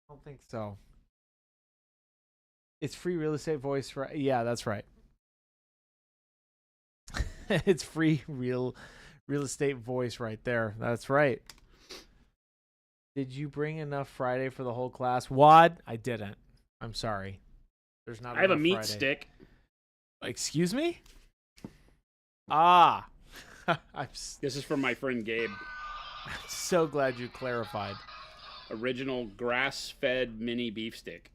I don't think so. It's free real estate voice, right? Yeah, that's right. It's free real estate voice right there. That's right. Did you bring enough Friday for the whole class? Wad? I didn't. I'm sorry. There's not. I have a enough meat Friday. stick. Excuse me? Ah. This is from my friend Gabe. I'm so glad you clarified. Original grass-fed mini beef stick.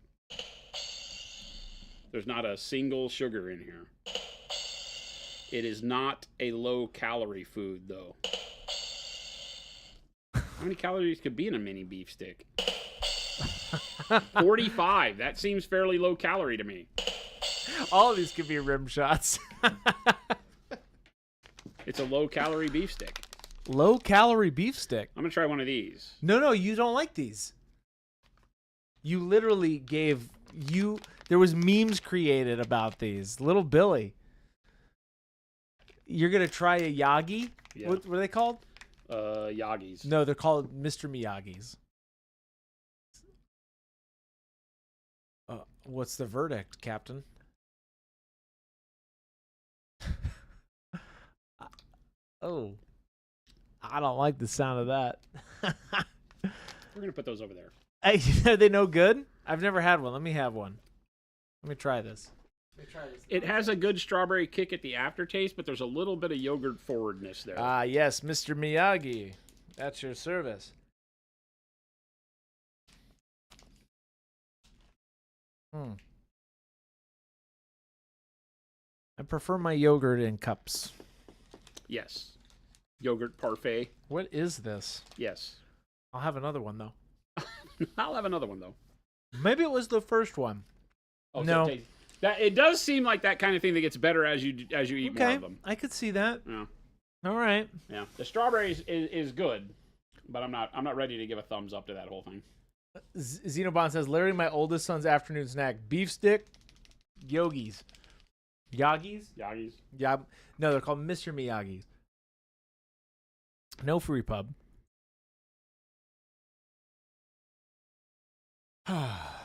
There's not a single sugar in here. It is not a low-calorie food, though. How many calories could be in a mini beef stick? 45. That seems fairly low-calorie to me. All of these could be rim shots. It's a low-calorie beef stick. Low-calorie beef stick. I'm going to try one of these. No, you don't like these. You literally gave you. There was memes created about these. Little Billy. You're gonna try a Yagi? Yeah. What are they called? Yagis. No, they're called Mr. Miyagi's. What's the verdict, Captain? Oh, I don't like the sound of that. We're going to put those over there. Hey, are they no good? I've never had one. Let me have one. Let me try this. It has a good strawberry kick at the aftertaste, but there's a little bit of yogurt forwardness there. Ah, yes, Mr. Miyagi. That's your service. I prefer my yogurt in cups. Yes. Yogurt parfait. What is this? Yes. I'll have another one, though. I'll have another one, though. Maybe it was the first one. Oh, No. So it does seem like that kind of thing that gets better as you eat more of them. I could see that. Yeah. All right. Yeah. The strawberries is good, but I'm not ready to give a thumbs up to that whole thing. Xenobon says, literally my oldest son's afternoon snack, beef stick, yogis. Yagis? Yagis. Yeah. No, they're called Mr. Miyagi's. No free pub.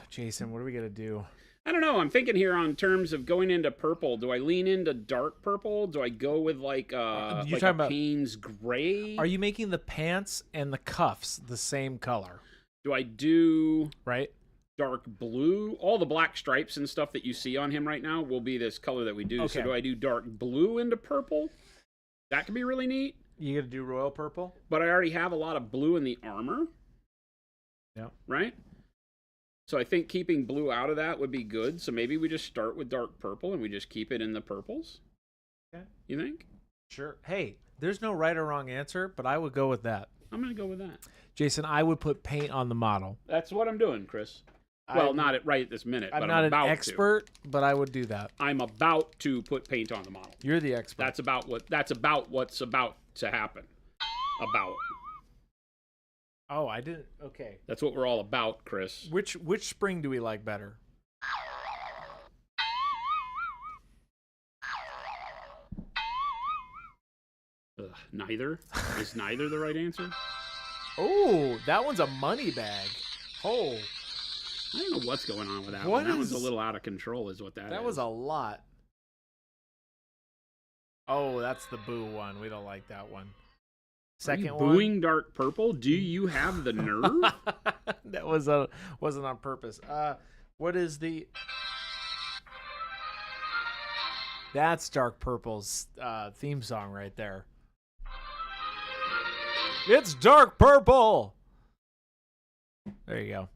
Jason, what are we going to do? I don't know. I'm thinking here on terms of going into purple. Do I lean into dark purple? Do I go with like You're like talking a about- Payne's gray? Are you making the pants and the cuffs the same color? Do I do Right? dark blue? All the black stripes and stuff that you see on him right now will be this color that we do. So Okay. do I do dark blue into purple? That could be really neat. You going to do royal purple? But I already have a lot of blue in the armor. Yeah. Right? So I think keeping blue out of that would be good. So maybe we just start with dark purple and we just keep it in the purples. Okay. You think? Sure. Hey, there's no right or wrong answer, but I would go with that. I'm going to go with that. Jason, I would put paint on the model. That's what I'm doing, Chris. Well, not right at this minute, I'm but not I'm about an expert, but I would do that. I'm about to put paint on the model. You're the expert. That's about what's about to happen. About. Oh, I didn't. Okay. That's what we're all about, Chris. Which spring do we like better? Neither. Is neither the right answer? Oh, that one's a money bag. Oh, I don't know what's going on with that What one. That was is- a little out of control is what that is. that was a lot. Oh, that's the boo one. We don't like that one. Are you Second booing dark purple? Do you have the nerve? that wasn't on purpose. What is the? That's Dark Purple's theme song right there. It's Dark Purple. There you go.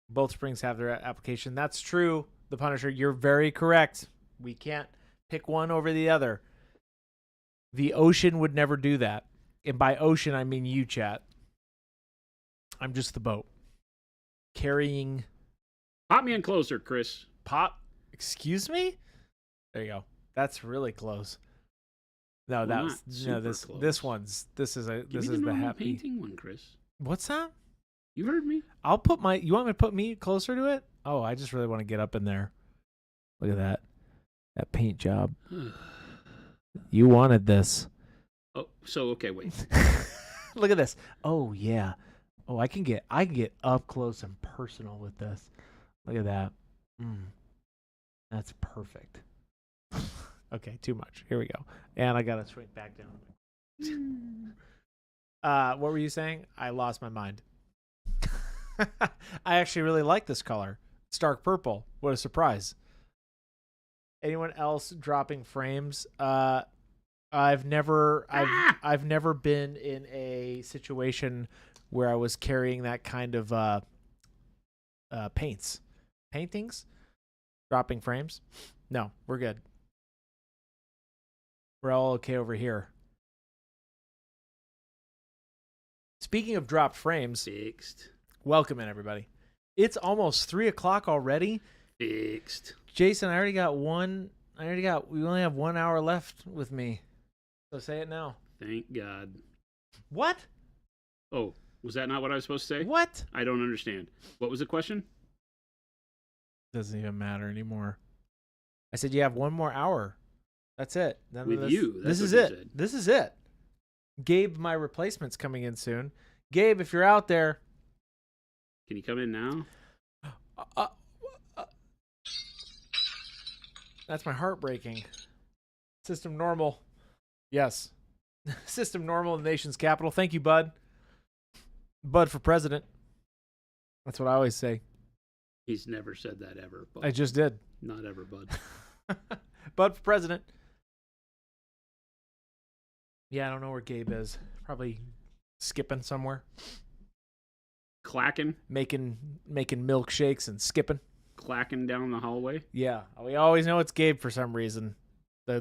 Both springs have their application. That's true. The Punisher, you're very correct. We can't pick one over the other. The ocean would never do that. And by ocean, I mean you, chat. I'm just the boat. Carrying... Pop me in closer, Chris. Pop? Excuse me? There you go. That's really close. No, Well, that not was... super No, this close. one's... This is a... Give This me is the the normal happy... painting one, Chris. What's that? You heard me. I'll put my... You want me to put me closer to it? Oh, I just really want to get up in there. Look at that. That paint job. You wanted this. Oh, so okay, wait. Look at this. Oh yeah. Oh, I can get up close and personal with this. Look at that. That's perfect. Okay, too much. Here we go. And I gotta shrink back down. What were you saying? I lost my mind. I actually really like this color. It's dark purple. What a surprise. Anyone else dropping frames? I've never been in a situation where I was carrying that kind of paintings, dropping frames. No, we're good. We're all okay over here. Speaking of dropped frames, Fixed. welcome in everybody. It's almost 3:00 already. Fixed. Jason, we only have 1 hour left with me. So say it now. Thank God. What? Oh, was that not what I was supposed to say? What? I don't understand. What was the question? Doesn't even matter anymore. I said you have 1 more hour. That's it. With you. That's This is what you it. said. This is it. Gabe, my replacement's coming in soon. Gabe, if you're out there. Can you come in now? That's my heart breaking. System normal. Yes. System normal in the nation's capital. Thank you, Bud. Bud for president. That's what I always say. He's never said that ever. Bud. I just did. Not ever, Bud. Bud for president. Yeah, I don't know where Gabe is. Probably skipping somewhere. Clacking. Making milkshakes and skipping. Clacking down the hallway. Yeah, we always know it's Gabe for some reason. He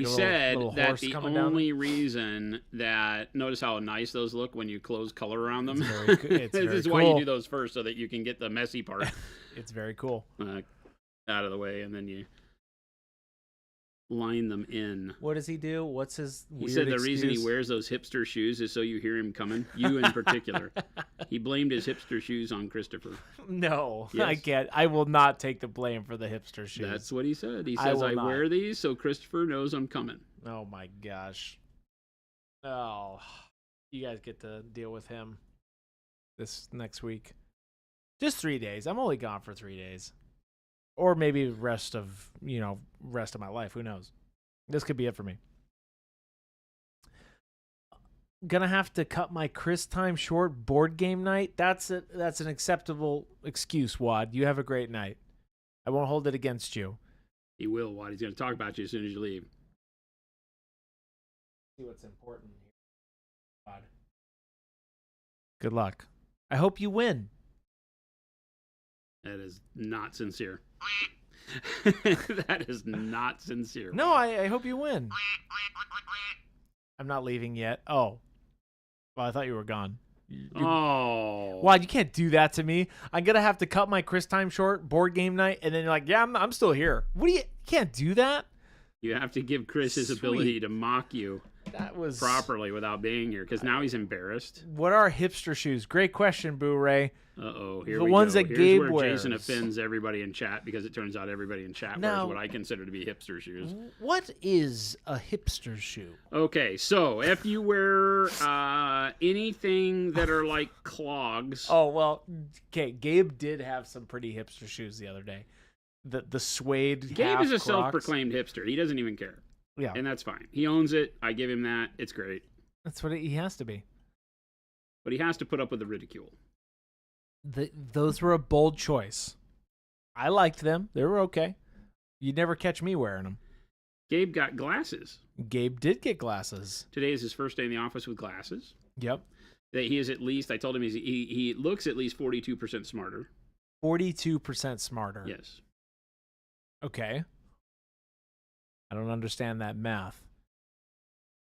said that the only reason that, notice how nice those look when you close color around them. This is why you do those first, so that you can get the messy part. It's very cool. Out of the way, and then you line them in. What does he do? What's his He said the reason he wears those hipster shoes is so you hear him coming. You in particular. He blamed his hipster shoes on Christopher. No, Yes. I can't. I will not take the blame for the hipster shoes. That's what he said. He says, I wear these so Christopher knows I'm coming. Oh my gosh. Oh, you guys get to deal with him this next week. Just 3 days. I'm only gone for 3 days. Or maybe rest of my life. Who knows? This could be it for me. Gonna have to cut my Chris time short board game night. That's an acceptable excuse, Wad. You have a great night. I won't hold it against you. He will, Wad. He's going to talk about you as soon as you leave. See what's important here, Wad. Good luck. I hope you win. That is not sincere. That is not sincere. No, I hope you win. I'm not leaving yet. Oh. Well, I thought you were gone. Oh. Why, you can't do that to me. I'm going to have to cut my Chris time short, board game night, and then you're like, yeah, I'm still here. What do you can't do that? You have to give Chris his ability to mock you that was properly without being here, because now he's embarrassed. What are hipster shoes? Great question, Boo Ray. Uh-oh, here The we ones go. that Here's Gabe where wears. Jason offends everybody in chat, because it turns out everybody in chat Now, wears what I consider to be hipster shoes. What is a hipster shoe? Okay, so if you wear anything that are like clogs. Oh, well, okay, Gabe did have some pretty hipster shoes the other day. The suede Gabe is a Crocs. self-proclaimed hipster. He doesn't even care. Yeah. And that's fine. He owns it. I give him that. It's great. That's what he has to be. But he has to put up with the ridicule. Those were a bold choice. I liked them. They were okay. You'd never catch me wearing them. Gabe got glasses. Gabe did get glasses. Today is his first day in the office with glasses. Yep. That he is at least, I told him he looks at least 42% smarter. 42% smarter. Yes. Okay. I don't understand that math.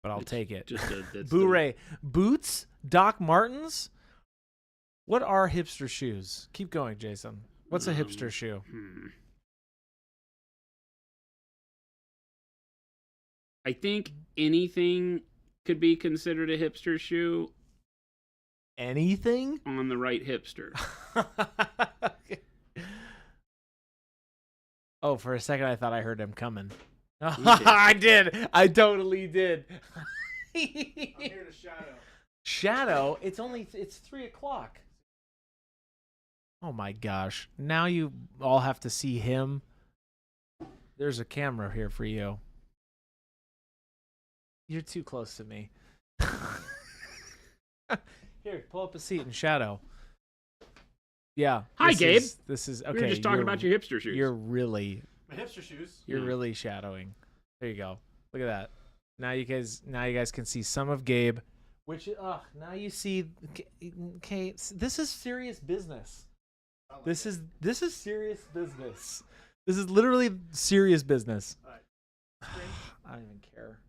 but I'll take it. Just Boo-ray. Boots? Doc Martens? What are hipster shoes? Keep going, Jason. What's a hipster shoe? I think anything could be considered a hipster shoe. Anything? On the right hipster. Okay. Oh, for a second I thought I heard him coming. I did. I totally did. I'm here to shadow. Shadow? It's 3:00. Oh my gosh. Now you all have to see him. There's a camera here for you. You're too close to me. Here, pull up a seat in shadow. Yeah. Hi, Gabe. This is okay. We were just talking about your hipster shoes. You're really My hipster shoes. You're really shadowing. There you go. Look at that. Now you guys can see some of Gabe, which now you see. Okay, this is serious business. This is serious business. This is literally serious business. All right. I don't even care.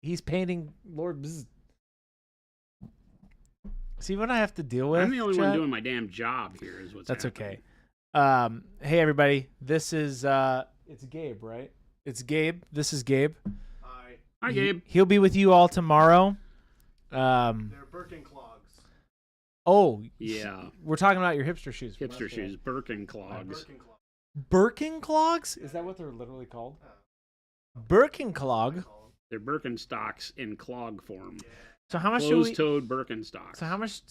He's painting Lord Biz. See what I have to deal with? I'm the only Chad? one doing my damn job here. Is what's That's happening. okay. Hey everybody, this is it's Gabe, right? It's Gabe. This is Gabe. Hi, Gabe. He'll be with you all tomorrow. They're Birkin clogs. Oh Yeah. we're talking about your hipster shoes. from Hipster yesterday. shoes, Birkin clogs. Birkin clogs. Birkin clogs? Is that what they're literally called? Birkin clog. They're Birkenstocks in clog form. Yeah. So how much do we? Closed-toed Birkenstocks. So how much?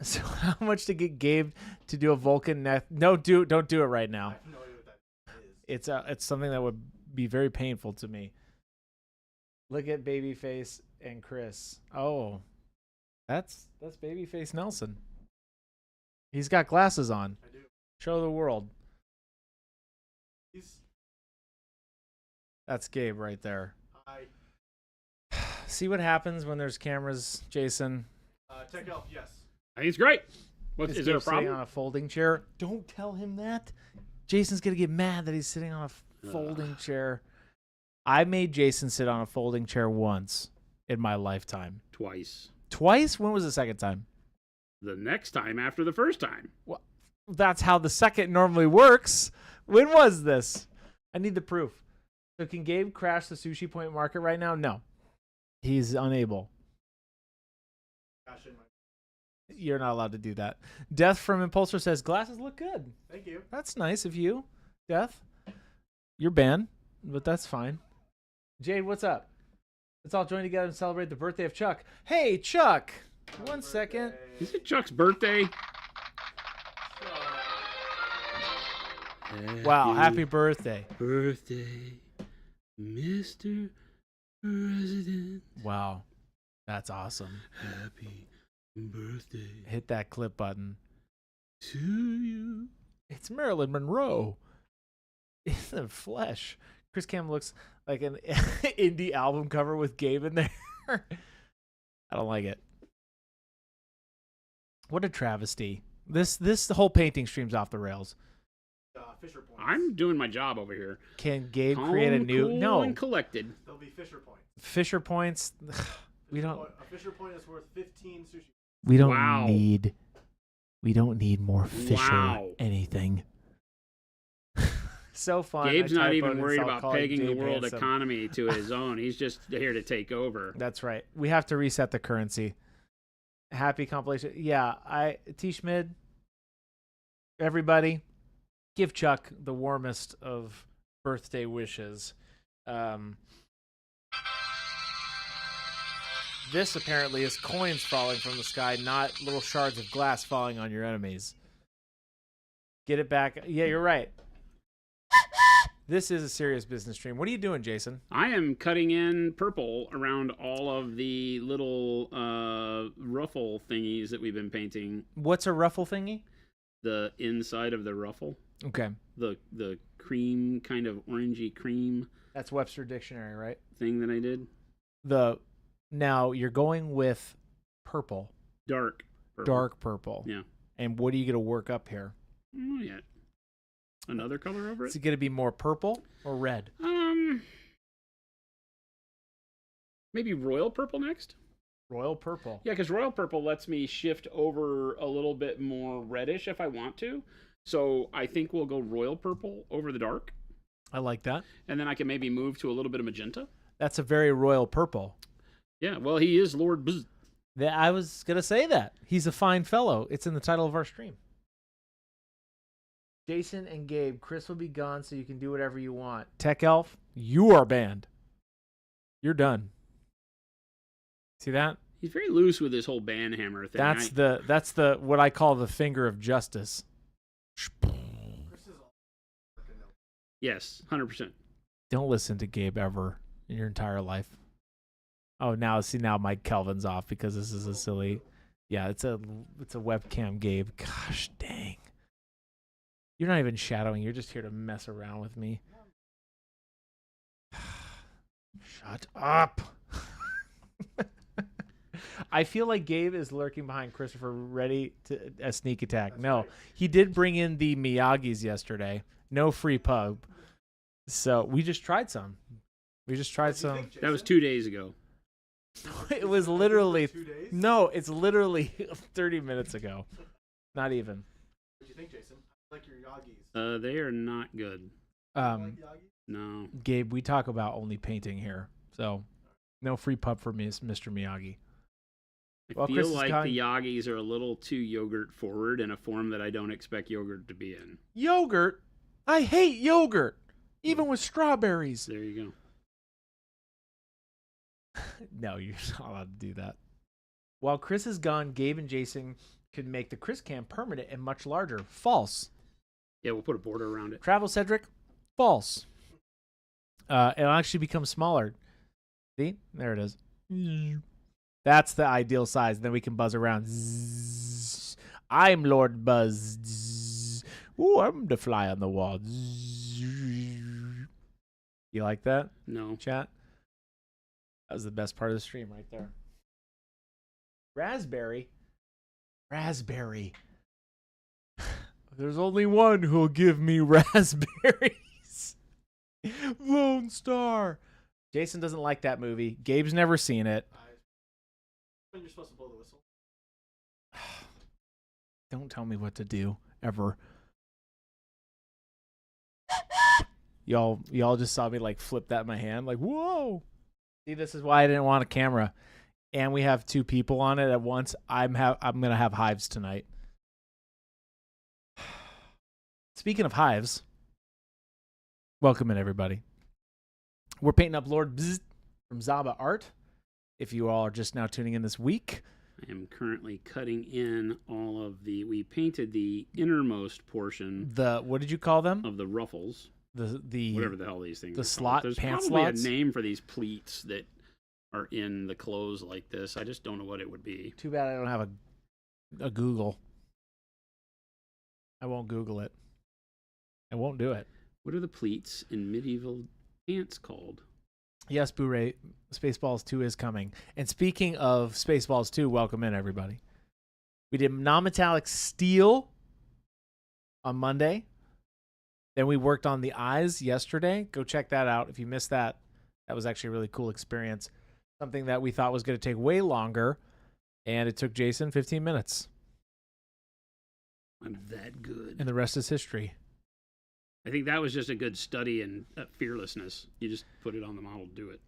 So how much to get Gabe to do a Vulcan neck? No, don't do it right I now. have no idea what that is. It's something that would be very painful to me. Look at Babyface and Chris. Oh, that's Babyface Nelson. He's got glasses on. I do. Show the world. He's. That's Gabe right there. I. See what happens when there's cameras, Jason. Tech Elf, yes. I think it's great. Is there a Gabe sitting problem? on a folding chair? Don't tell him that. Jason's gonna get mad that he's sitting on a folding chair. I made Jason sit on a folding chair once in my lifetime. Twice. Twice? When was the second time? The next time after the first time. Well, that's how the second normally works. When was this? I need the proof. So can Gabe crash the Sushi Point market right now? No. He's unable. Gosh, in my. You're not allowed to do that. Death from Impulsor says, glasses look good. Thank you. That's nice of you, Death. You're banned, but that's fine. Jade, what's up? Let's all join together and celebrate the birthday of Chuck. Hey, Chuck. Happy 1 second. birthday. Is it Chuck's birthday? Wow, happy birthday. birthday, Mr. President. Wow. That's awesome. Happy birthday Hit that clip button. to you. It's Marilyn Monroe in the flesh. Chris Cam looks like an indie album cover with Gabe in there. I don't like it. What a travesty. This whole painting stream's off the rails. Fisher points. I'm doing my job over here. Can Gabe Calm, create a new cool, no and collected. There'll be Fisher points. Fisher points? We don't A Fisher point is worth 15 sushi. we don't Wow. need more Fisher Wow. anything. So fun. Gabe's I not typoed even and worried saw about calling pegging the Gabe world handsome. economy to his own. He's just here to take over. That's right. We have to reset the currency. Happy compilation. Yeah, T Schmid, everybody, give Chuck the warmest of birthday wishes. This apparently is coins falling from the sky, not little shards of glass falling on your enemies. Get it back. Yeah, you're right. This is a serious business stream. What are you doing, Jason? I am cutting in purple around all of the little ruffle thingies that we've been painting. What's a ruffle thingy? The inside of the ruffle. Okay. The cream, kind of orangey cream That's Webster Dictionary, right? thing that I did. Now you're going with purple, Dark purple. dark purple. Yeah. And what are you going to work up here? Not yet. Another color over Is it? it going to be more purple or red? Maybe royal purple next? Royal purple. Yeah, because royal purple lets me shift over a little bit more reddish if I want to. So I think we'll go royal purple over the dark. I like that. And then I can maybe move to a little bit of magenta. That's a very royal purple. Yeah, well, he is Lord Biz. I was going to say that. He's a fine fellow. It's in the title of our stream. Jason and Gabe, Chris will be gone so you can do whatever you want. Tech Elf, you are banned. You're done. See that? He's very loose with this whole ban hammer thing. That's the what I call the finger of justice. Chris is all working out. Yes, 100%. Don't listen to Gabe ever in your entire life. Oh, now Mike Kelvin's off because this is a silly. Yeah, it's a webcam, Gabe. Gosh dang. You're not even shadowing. You're just here to mess around with me. Shut up. I feel like Gabe is lurking behind Christopher, ready to a sneak attack. That's No, right. he did bring in the Miyagi's yesterday. No free pub. So we just tried some. What do you think, That was Jason? 2 days ago. It was literally 2 days? no. It's literally 30 minutes ago. Not even. What do you think, Jason? I like your Yagis. They are not good. You like Yagis? No. Gabe, we talk about only painting here, so no free pub for me, Mr. Miyagi. I Well, feel Chris is like gone. the Yagis are a little too yogurt forward in a form that I don't expect yogurt to be in. Yogurt? I hate yogurt, even with strawberries. There you go. No, you're not allowed to do that. While Chris is gone, Gabe and Jason could make the Chris Cam permanent and much larger. False. Yeah, we'll put a border around it. Travel Cedric? False. It'll actually become smaller. See? There it is. That's the ideal size. Then we can buzz around. Zzz. I'm Lord Buzz. Zzz. Ooh, I'm the fly on the wall. Zzz. You like that, No. chat? That was the best part of the stream right there. Raspberry. Raspberry. There's only one who'll give me raspberries. Lone Star. Jason doesn't like that movie. Gabe's never seen it. When you're supposed to blow the whistle. Don't tell me what to do ever. Y'all just saw me like flip that in my hand, like whoa. See, this is why I didn't want a camera. And we have two people on it at once. I'm gonna have hives tonight. Speaking of hives, welcome in everybody. We're painting up Lord Biz from Zaba Art. If you all are just now tuning in this week, I am currently cutting in all of we painted the innermost portion what did you call them? of the ruffles. The Whatever the hell these things the are slot called. There's pant probably slots? a name for these pleats that are in the clothes like this. I just don't know what it would be. Too bad I don't have a Google. I won't Google it. I won't do it. What are the pleats in medieval pants called? Yes, Boo-ray, Spaceballs 2 is coming. And speaking of Spaceballs 2, welcome in, everybody. We did non-metallic steel on Monday. Then we worked on the eyes yesterday. Go check that out. If you missed that, that was actually a really cool experience. Something that we thought was going to take way longer, and it took Jason 15 minutes. I'm that good. And the rest is history. I think that was just a good study in fearlessness. You just put it on the model, do it.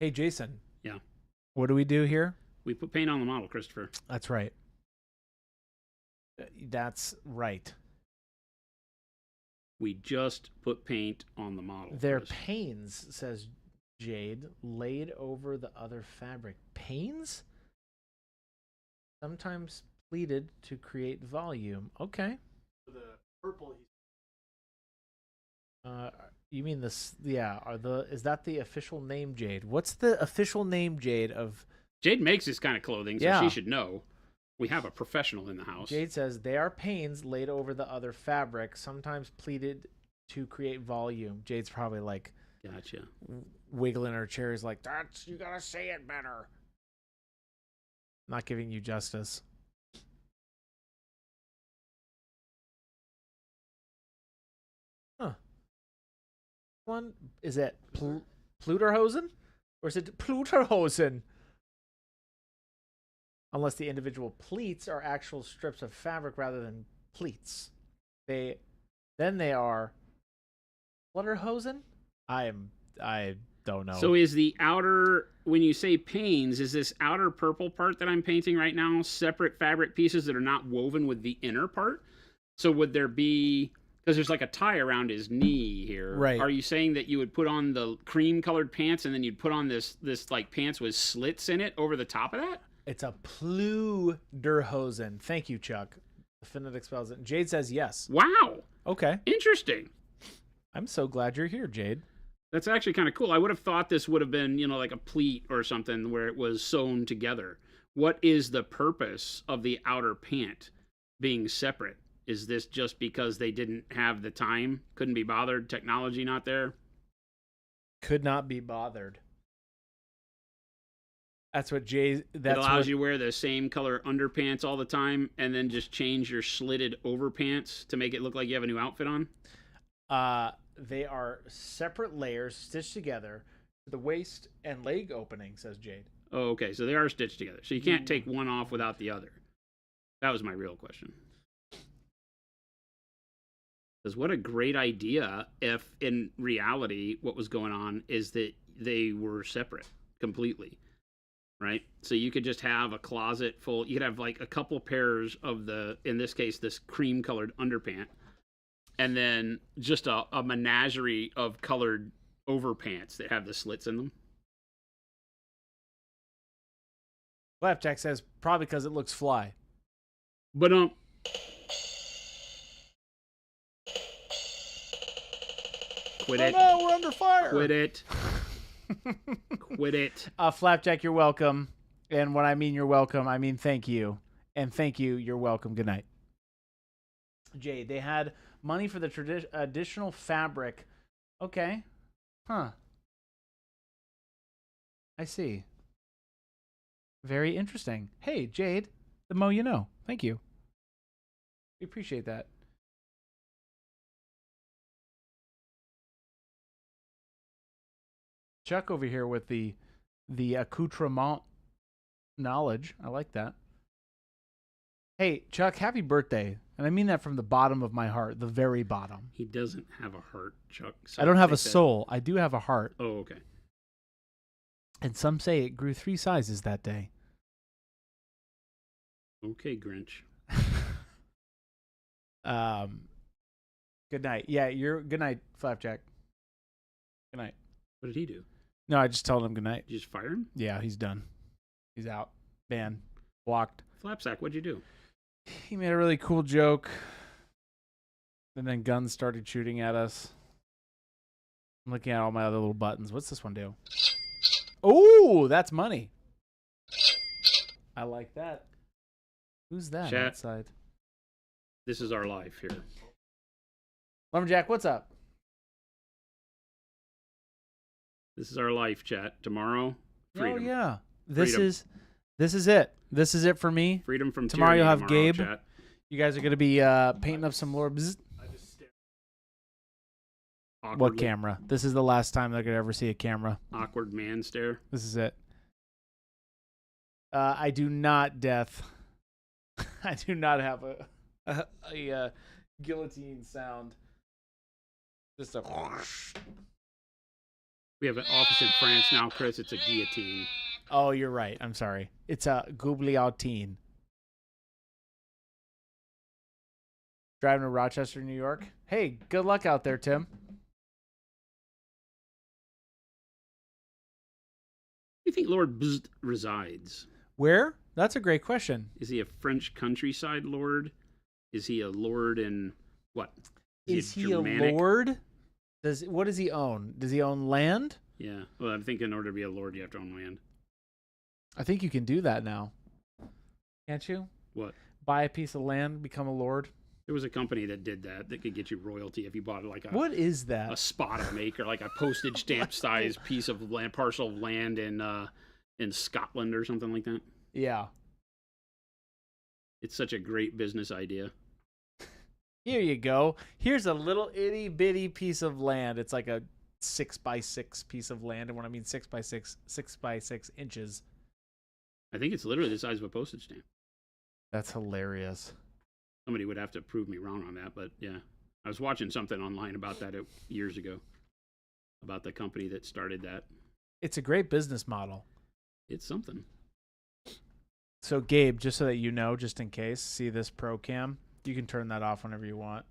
Hey, Jason. Yeah. What do we do here? We put paint on the model, Christopher. That's right. That's right. We just put paint on the model. They're Chris. panes, says Jade, laid over the other fabric. Panes? Sometimes pleated to create volume. Okay. For the purple, You mean this? Yeah. Is that the official name, Jade? What's the official name, Jade, of? Jade makes this kind of clothing, so Yeah. she should know. We have a professional in the house. Jade says they are panes laid over the other fabric, sometimes pleated to create volume. Jade's probably like Gotcha. wiggling her chair. He's like, "That's you gotta say it better." Not giving you justice. Huh. One is it Pluderhosen Or is it Pluterhosen? Unless the individual pleats are actual strips of fabric rather than pleats. Then they are Flutterhosen? I don't know. So is the outer, when you say panes, is this outer purple part that I'm painting right now separate fabric pieces that are not woven with the inner part? So would there be, because there's like a tie around his knee here. Right. Are you saying that you would put on the cream colored pants and then you'd put on this like pants with slits in it over the top of that? It's a Pluderhosen. Thank you, Chuck. The phonetic spells it. Jade says yes. Wow. Okay. Interesting. I'm so glad you're here, Jade. That's actually kind of cool. I would have thought this would have been, like a pleat or something where it was sewn together. What is the purpose of the outer pant being separate? Is this just because they didn't have the time, couldn't be bothered, technology not there? Could not be bothered. That's what Jay. That allows you to wear the same color underpants all the time, and then just change your slitted overpants to make it look like you have a new outfit on. They are separate layers stitched together to the waist and leg opening, says Jade. Oh, okay. So they are stitched together. So you can't take one off without the other. That was my real question. Because what a great idea if, in reality, what was going on is that they were separate completely. Right? So you could just have a closet full. You could have like a couple pairs of in this case, this cream colored underpant. And then just a menagerie of colored overpants that have the slits in them. Flapjack says probably because it looks fly. But quit it. Oh no, we're under fire. Quit it. Quit it. Flapjack, you're welcome. And when I mean you're welcome, I mean thank you. And thank you, you're welcome. Good night. Jay, they had money for the additional fabric. Okay. Huh. I see. Very interesting. Hey, Jade, the mo you know. Thank you. We appreciate that. Chuck over here with the accoutrement knowledge. I like that. Hey, Chuck, happy birthday. And I mean that from the bottom of my heart, the very bottom. He doesn't have a heart, Chuck. I don't have a soul. I do have a heart. Oh, okay. And some say it grew 3 sizes that day. Okay, Grinch. Good night. Yeah, good night, Flapjack. Good night. What did he do? No, I just told him good night. Did you just fire him? Yeah, he's done. He's out. Banned. Blocked. Flapsack, what'd you do? He made a really cool joke. And then guns started shooting at us. I'm looking at all my other little buttons. What's this one do? Oh, that's money. I like that. Who's that Chat. outside? This is our life here. Lumberjack, what's up? This is our life, chat. Tomorrow, freedom. Oh yeah. This Freedom. is it. This is it for me. Freedom from Tomorrow tyranny you'll have tomorrow, Gabe. Chat. You guys are gonna be painting up some Lord Biz. What Awkwardly. camera? This is the last time they're gonna ever see a camera. Awkward man stare. This is it. I do not, Death. I do not have a guillotine sound. Just a. We have an office in France now, Chris. It's a guillotine. Oh, you're right. I'm sorry. It's a guillotine. Driving to Rochester, New York. Hey, good luck out there, Tim. Where do you think Lord Biz resides? Where? That's a great question. Is he a French countryside lord? Is he a lord in what? Is he a Germanic? lord? What does he own? Does he own land? Yeah. Well, I'm thinking in order to be a lord, you have to own land. I think you can do that now. Can't you? What? Buy a piece of land, become a lord. There was a company that did that could get you royalty if you bought like What is that? a spot of make or like a postage stamp size piece of land, parcel of land in Scotland or something like that. Yeah. It's such a great business idea. Here you go. Here's a little itty bitty piece of land. It's like a 6x6 piece of land, and when I mean 6x6, 6x6 inches. I think it's literally the size of a postage stamp. That's hilarious. Somebody would have to prove me wrong on that, but yeah. I was watching something online about that years ago, about the company that started that. It's a great business model. It's something. So, Gabe, just so that you know, just in case, see this pro cam? You can turn that off whenever you want.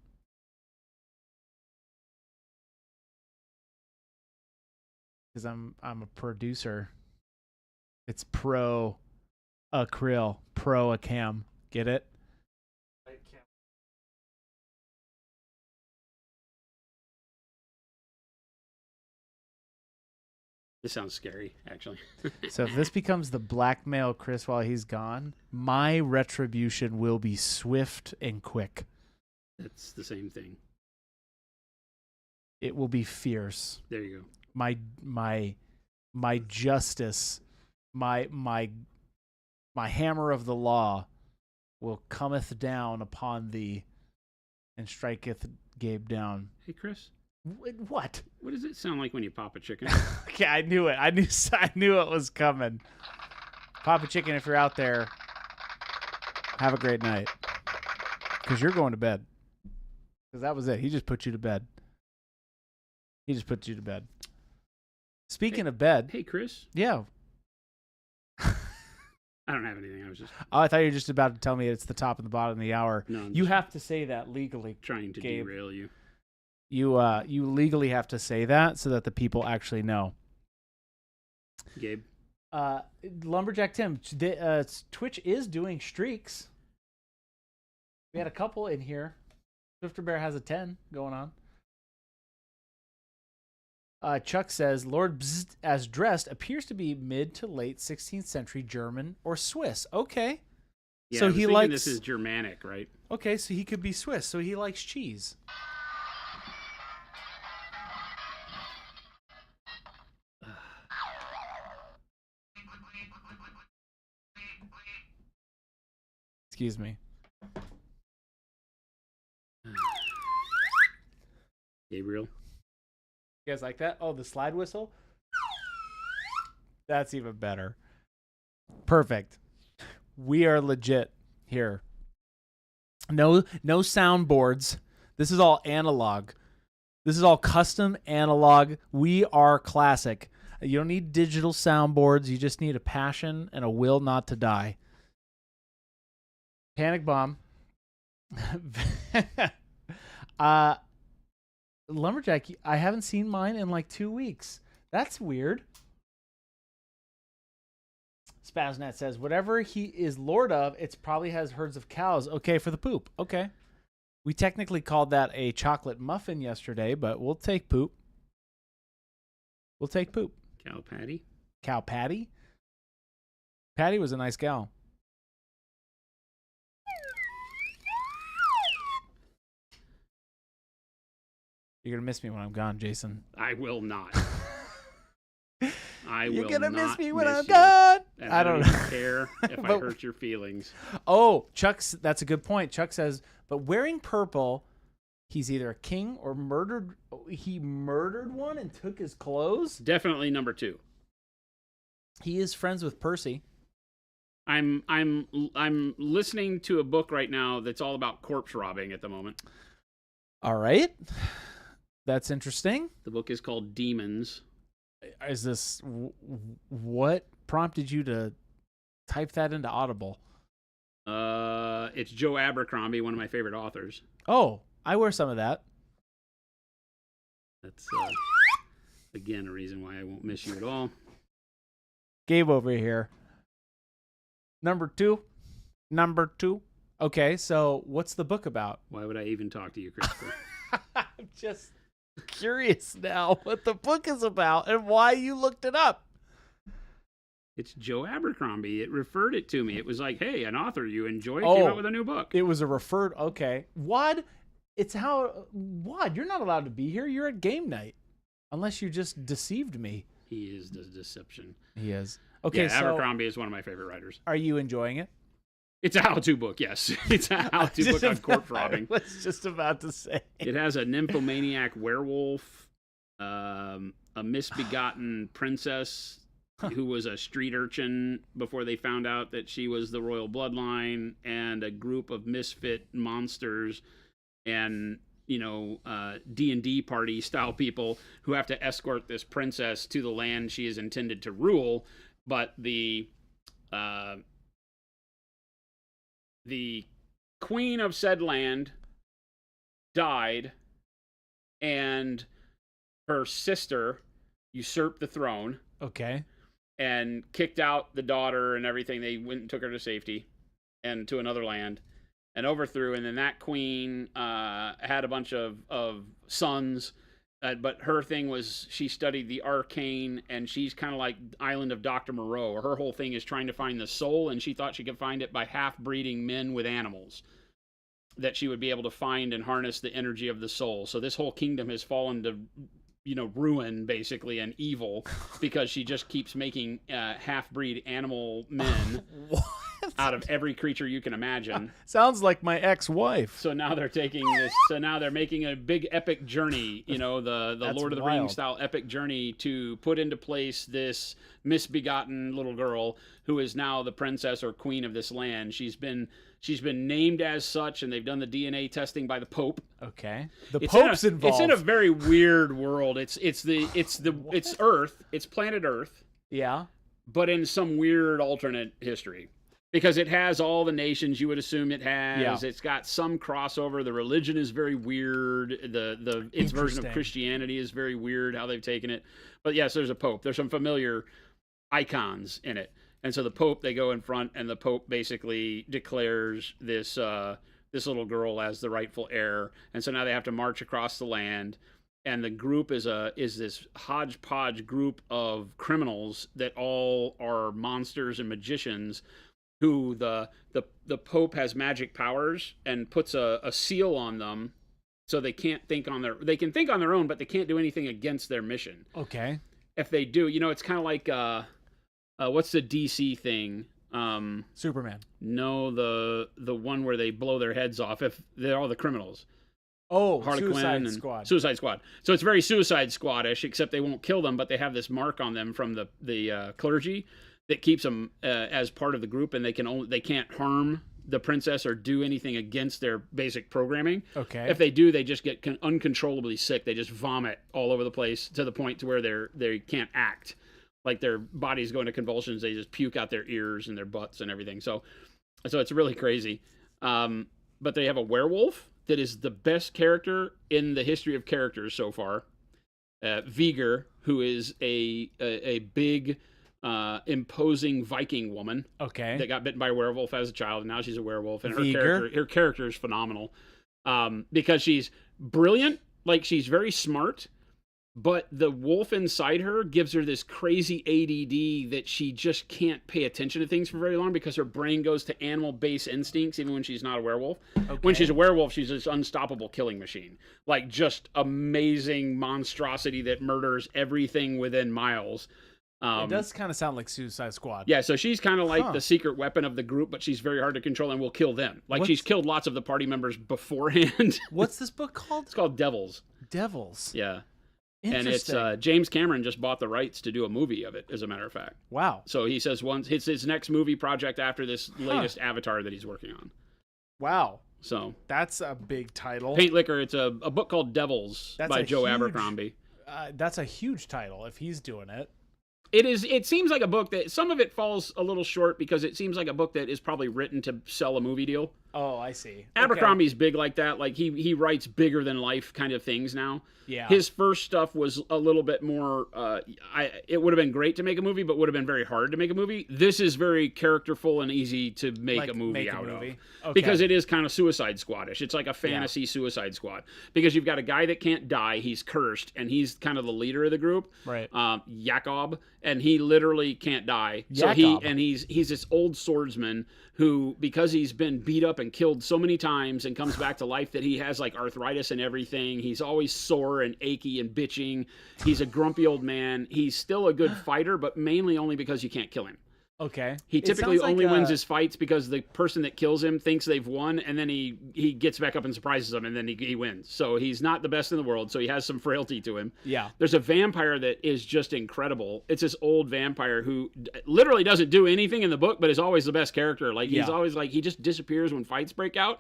Because I'm a producer. It's pro acryl, pro a cam. Get it? This sounds scary, actually. So if this becomes the blackmail Chris while he's gone, my retribution will be swift and quick. It's the same thing. It will be fierce. There you go. My justice, my hammer of the law will cometh down upon thee and striketh Gabe down. Hey, Chris. What? What does it sound like when you pop a chicken? Okay, I knew it. I knew it was coming. Papa Chicken, if you're out there, have a great night. Because you're going to bed. Because that was it. He just put you to bed. Speaking of bed. Hey, Chris. Yeah. I don't have anything. I was just Oh, I thought you were just about to tell me it's the top and the bottom of the hour. No, I'm You just have to say that legally. trying to Gabe. derail you. You legally have to say that so that the people actually know. Gabe. Lumberjack Tim, Twitch is doing streaks. We had a couple in here. Swifter Bear has a 10 going on. Chuck says, Lord Biz, as dressed, appears to be mid to late 16th century German or Swiss. Okay. Yeah, So I was he thinking likes. this is Germanic, right? Okay, so he could be Swiss. So he likes cheese. Excuse me. Gabriel. You guys like that? Oh, the slide whistle? That's even better. Perfect. We are legit here. No soundboards. This is all analog. This is all custom analog. We are classic. You don't need digital soundboards. You just need a passion and a will not to die. Panic bomb. Lumberjack, I haven't seen mine in like 2 weeks. That's weird. Spaznet says, whatever he is lord of, it probably has herds of cows. Okay, for the poop. Okay. We technically called that a chocolate muffin yesterday, but we'll take poop. We'll take poop. Cow patty. Cow Patty? Patty was a nice gal. You're going to miss me when I'm gone, Jason. I will not. I You're will going to not miss me when I'm you. gone. And I don't even know. care if I But- hurt your feelings. Oh, that's a good point. Chuck says, but wearing purple, he's either a king or murdered. He murdered one and took his clothes. Definitely number 2. He is friends with Percy. I'm listening to a book right now that's all about corpse robbing at the moment. All right. That's interesting. The book is called Demons. Is this what prompted you to type that into Audible? It's Joe Abercrombie, one of my favorite authors. Oh, I wear some of that. That's again a reason why I won't miss you at all. Gabe over here. Number two. Okay, so what's the book about? Why would I even talk to you, Christopher? I'm just curious now what the book is about and why you looked it up. It's Joe Abercrombie. It referred it to me. It was like, hey, an author you enjoy came Oh. out with a new book. It was a referred. Okay, Wad. It's how Wad. You're not allowed to be here. You're at game night, unless you just deceived me. He is the deception. He is. Okay, Yeah, so Abercrombie is one of my favorite writers. are you enjoying it? It's a how-to book, yes. It's a how-to book on corpse robbing. I was just about to say. It has a nymphomaniac werewolf a misbegotten princess who was a street urchin before they found out that she was the royal bloodline, and a group of misfit monsters and D&D party style people who have to escort this princess to the land she is intended to rule. But the queen of said land died, and her sister usurped the throne. Okay. And kicked out the daughter and everything. They went and took her to safety and to another land and overthrew. And then that queen had a bunch of sons. But her thing was she studied the arcane, and she's kind of like Island of Dr. Moreau. Her whole thing is trying to find the soul, and she thought she could find it by half-breeding men with animals, that she would be able to find and harness the energy of the soul. So this whole kingdom has fallen to ruin, basically, and evil, because she just keeps making half-breed animal men out of every creature you can imagine. Sounds like my ex-wife. So now they're taking this. So now they're making a big epic journey. The Lord of the Rings style epic journey to put into place this misbegotten little girl who is now the princess or queen of this land. She's been named as such, and they've done the DNA testing by the Pope. Okay. Pope's involved. It's in a very weird world. It's Earth. It's planet Earth. Yeah. But in some weird alternate history. Because it has all the nations you would assume it has. Yeah. It's got some crossover. The religion is very weird. Its version of Christianity is very weird, how they've taken it. But yes, there's a Pope. There's some familiar icons in it. And so the Pope, they go in front, and the Pope basically declares this little girl as the rightful heir. And so now they have to march across the land, and the group is this hodgepodge group of criminals that all are monsters and magicians, who the Pope has magic powers and puts a seal on them, so they can't think on they can think on their own, but they can't do anything against their mission. Okay. If they do, it's kind of like what's the DC thing? Superman. No, the one where they blow their heads off if they're all the criminals. Oh, Harley Suicide Quinn Squad. Suicide Squad. So it's very Suicide Squad-ish, except they won't kill them, but they have this mark on them from the clergy that keeps them as part of the group, and they can't harm the princess or do anything against their basic programming. Okay. If they do, they just get uncontrollably sick. They just vomit all over the place to the point to where they can't act. Like their bodies go into convulsions. They just puke out their ears and their butts and everything. So it's really crazy. But they have a werewolf that is the best character in the history of characters so far. Vigor, who is a big, imposing Viking woman. Okay. That got bitten by a werewolf as a child, and now she's a werewolf. And Vigor? her character is phenomenal, because she's brilliant. Like, she's very smart. But the wolf inside her gives her this crazy ADD that she just can't pay attention to things for very long, because her brain goes to animal-based instincts even when she's not a werewolf. Okay. When she's a werewolf, she's this unstoppable killing machine. Like, just amazing monstrosity that murders everything within miles. It does kind of sound like Suicide Squad. Yeah, so she's kind of like the secret weapon of the group, but she's very hard to control and will kill them. Like, she's killed lots of the party members beforehand. What's this book called? It's called Devils. Devils. Yeah. And it's James Cameron just bought the rights to do a movie of it, as a matter of fact. Wow. So he says it's his next movie project after this latest Avatar that he's working on. Wow. So that's a big title. Paint Liquor. It's a book called Devils by Joe Abercrombie. That's a huge title if he's doing it. It is. It seems like a book that some of it falls a little short, because it seems like a book that is probably written to sell a movie deal. Oh, I see. Abercrombie's big like that. Like he writes bigger than life kind of things now. Yeah. His first stuff was a little bit more. It would have been great to make a movie, but would have been very hard to make a movie. This is very characterful and easy to make a movie out of, because it is kind of Suicide Squad-ish. It's like a fantasy Suicide Squad, because you've got a guy that can't die. He's cursed, and he's kind of the leader of the group. Right. Jakob, and he literally can't die. Jakob. So he's this old swordsman who, because he's been beat up and killed so many times and comes back to life, that he has like arthritis and everything. He's always sore and achy and bitching. He's a grumpy old man. He's still a good fighter, but mainly only because you can't kill him. Okay. He It typically sounds like only wins his fights because the person that kills him thinks they've won, and then he gets back up and surprises them, and then he wins. So he's not the best in the world, so he has some frailty to him. Yeah. There's a vampire that is just incredible. It's this old vampire who literally doesn't do anything in the book, but is always the best character. Like, he's always like, he just disappears when fights break out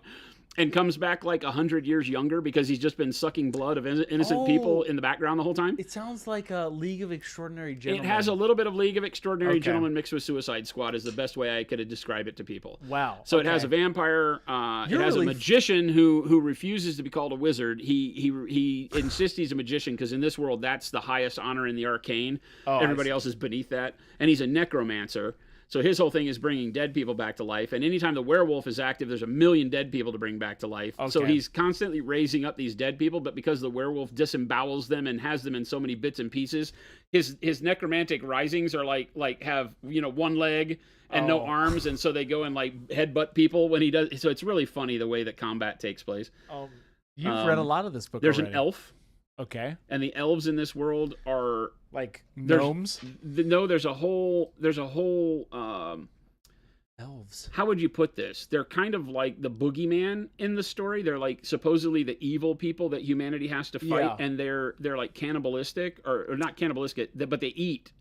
and comes back like 100 years younger because he's just been sucking blood of innocent people in the background the whole time. It sounds like a League of Extraordinary Gentlemen. It has a little bit of League of Extraordinary Gentlemen mixed with Suicide Squad is the best way I could describe it to people. Wow. So it has a vampire. It has a magician who refuses to be called a wizard. He insists he's a magician because in this world that's the highest honor in the arcane. Everybody else is beneath that. And he's a necromancer. So his whole thing is bringing dead people back to life. And anytime the werewolf is active, there's 1 million dead people to bring back to life. Okay. So he's constantly raising up these dead people, but because the werewolf disembowels them and has them in so many bits and pieces, his necromantic risings are like have, one leg and no arms, and so they go and like headbutt people when he does. So it's really funny the way that combat takes place. You've read a lot of this book There's already. an elf. Okay. And the elves in this world are like gnomes. There's a whole elves. How would you put this? They're kind of like the boogeyman in the story. They're like supposedly the evil people that humanity has to fight, and they're like cannibalistic or not cannibalistic, but they eat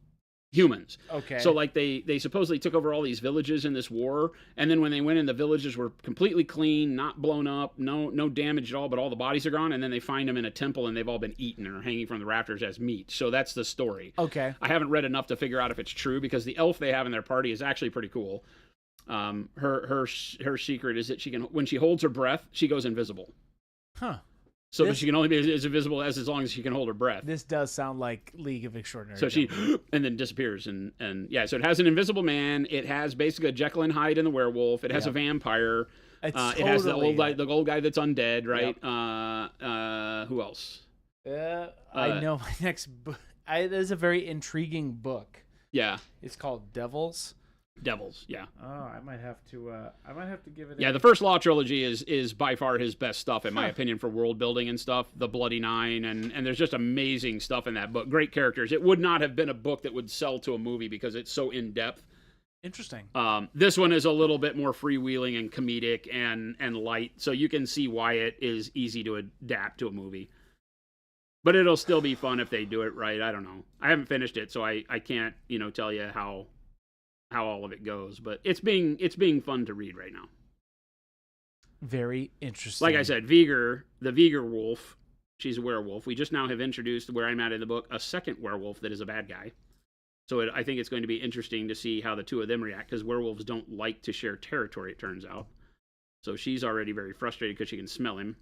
humans. Okay. So like they supposedly took over all these villages in this war, and then when they went in, the villages were completely clean, not blown up, no damage at all, but all the bodies are gone, and then they find them in a temple and they've all been eaten and are hanging from the rafters as meat. So that's the story. Okay. I haven't read enough to figure out if it's true because the elf they have in their party is actually pretty cool. Her secret is that she can, when she holds her breath, she goes invisible. Huh. So she can only be as invisible as long as she can hold her breath. This does sound like League of Extraordinary So Gentlemen. and then disappears and yeah. So it has an invisible man. It has basically a Jekyll and Hyde and the werewolf. It has a vampire. It has the old guy that's undead, right? Yep. Who else? I know my next book. It is a very intriguing book. Yeah. It's called Devils. Yeah. Oh, I might have to give it. Yeah, the First Law trilogy is by far his best stuff in my opinion for world building and stuff. The Bloody Nine and there's just amazing stuff in that book. Great characters. It would not have been a book that would sell to a movie because it's so in depth. Interesting. This one is a little bit more freewheeling and comedic and light, so you can see why it is easy to adapt to a movie. But it'll still be fun if they do it right. I don't know. I haven't finished it, so I can't tell you how all of it goes, but it's being fun to read right now. Very interesting. Like I said, the Viger wolf, she's a werewolf. We just now have introduced, where I'm at in the book, a second werewolf that is a bad guy. So I think it's going to be interesting to see how the two of them react, because werewolves don't like to share territory, it turns out. So she's already very frustrated because she can smell him.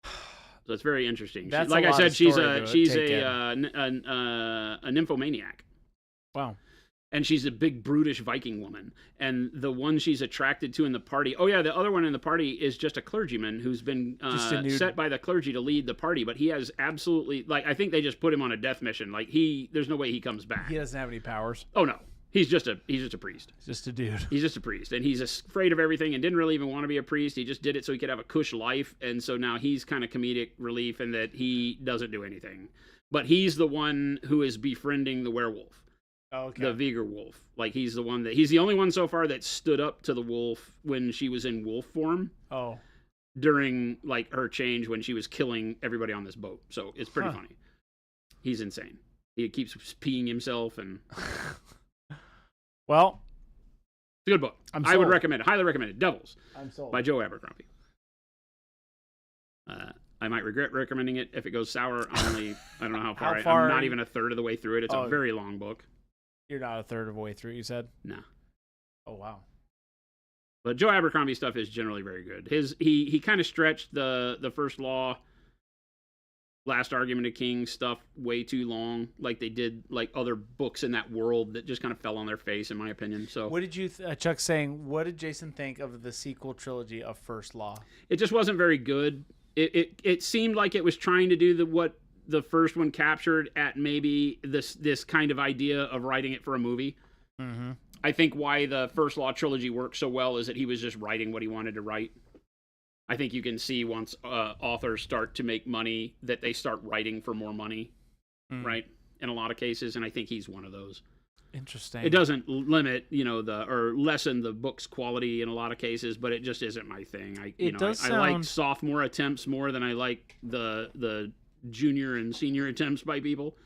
So it's very interesting. Like I said, she's a nymphomaniac. Wow. And she's a big, brutish Viking woman. And the one she's attracted to in the party... Oh, yeah, the other one in the party is just a clergyman who's been set by the clergy to lead the party. But he has absolutely... Like, I think they just put him on a death mission. Like, there's no way he comes back. He doesn't have any powers. Oh, no. He's just a priest. He's just a dude. He's just a priest. And he's afraid of everything and didn't really even want to be a priest. He just did it so he could have a cush life. And so now he's kind of comedic relief in that he doesn't do anything. But he's the one who is befriending the werewolf. Okay. The Viger wolf. Like, he's the only one so far that stood up to the wolf when she was in wolf form. Oh. During, like, her change when she was killing everybody on this boat. So it's pretty funny. He's insane. He keeps peeing himself and... Well, it's a good book. I would recommend it. Highly recommend it. Devils. I'm sold. By Joe Abercrombie. I might regret recommending it if it goes sour. I don't know how far. I'm not even a third of the way through it. It's a very long book. You're not a third of the way through, you said? No. Oh, wow. But Joe Abercrombie stuff is generally very good. He kind of stretched the First Law, Last Argument of Kings stuff way too long, like they did like other books in that world that just kind of fell on their face, in my opinion. So, what did you, Chuck saying, what did Jason think of the sequel trilogy of First Law? It just wasn't very good. It seemed like it was trying to do what the first one captured at maybe this kind of idea of writing it for a movie. Mm-hmm. I think why the First Law trilogy worked so well is that he was just writing what he wanted to write. I think you can see once authors start to make money that they start writing for more money, right? In a lot of cases, and I think he's one of those. Interesting. It doesn't limit, or lessen the book's quality in a lot of cases, but it just isn't my thing. I like sophomore attempts more than I like the junior and senior attempts by people,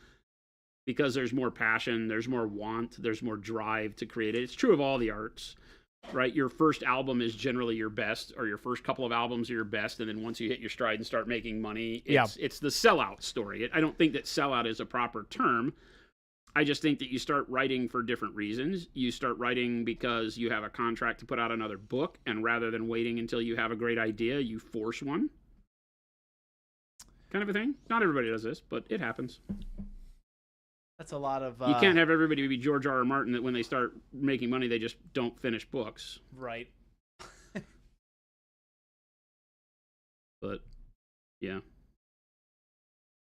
because there's more passion, there's more want, there's more drive to create it. It's true of all the arts, right? Your first album is generally your best, or your first couple of albums are your best, and then once you hit your stride and start making money, it's the sellout story. I don't think that sellout is a proper term. I just think that you start writing for different reasons. You start writing because you have a contract to put out another book, and rather than waiting until you have a great idea, you force one. Kind of a thing. Not everybody does this, but it happens. That's a lot of... You can't have everybody be George R.R. Martin, that when they start making money, they just don't finish books. Right. But, yeah.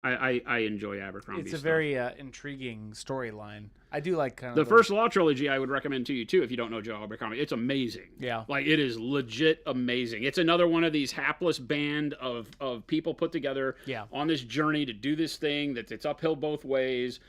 I enjoy Abercrombie It's a stuff. very intriguing storyline. I do like kind of... The First Law trilogy I would recommend to you, too, if you don't know Joe Abercrombie. It's amazing. Yeah. Like, it is legit amazing. It's another one of these hapless band of people put together on this journey to do this thing it's uphill both ways.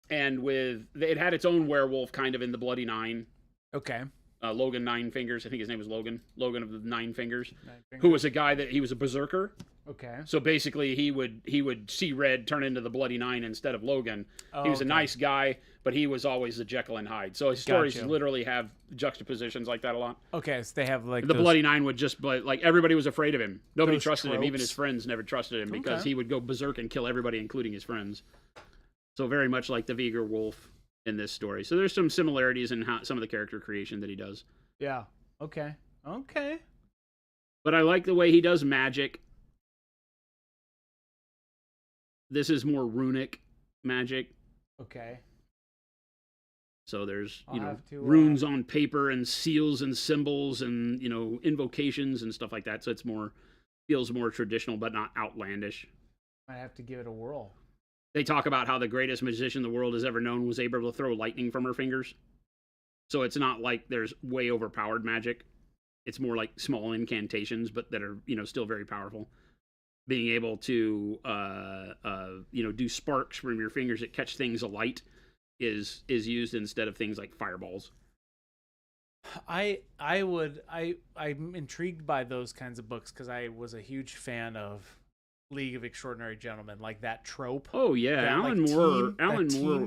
And it had its own werewolf kind of in the Bloody Nine. Okay. Logan Nine Fingers. I think his name was Logan. Logan of the Nine Fingers. Who was a guy he was a berserker. Okay. So basically he would see red, turn into the Bloody Nine instead of Logan. He was a nice guy, but he was always the Jekyll and Hyde. So his stories literally have juxtapositions like that a lot. Okay, so they have like the Bloody Nine would just like everybody was afraid of him. Nobody trusted him. tropes. Even his friends never trusted him because he would go berserk and kill everybody, including his friends. So very much like the Viger Wolf in this story. So there's some similarities in some of the character creation that he does. Yeah. Okay. But I like the way he does magic. This is more runic magic. Okay. So there's, runes on paper and seals and symbols and, invocations and stuff like that. So feels more traditional, but not outlandish. I have to give it a whirl. They talk about how the greatest magician the world has ever known was able to throw lightning from her fingers. So it's not like there's way overpowered magic. It's more like small incantations, but that are, still very powerful. Being able to, do sparks from your fingers that catch things alight is used instead of things like fireballs. I'm intrigued by those kinds of books because I was a huge fan of League of Extraordinary Gentlemen, like that trope. Oh yeah, Alan Moore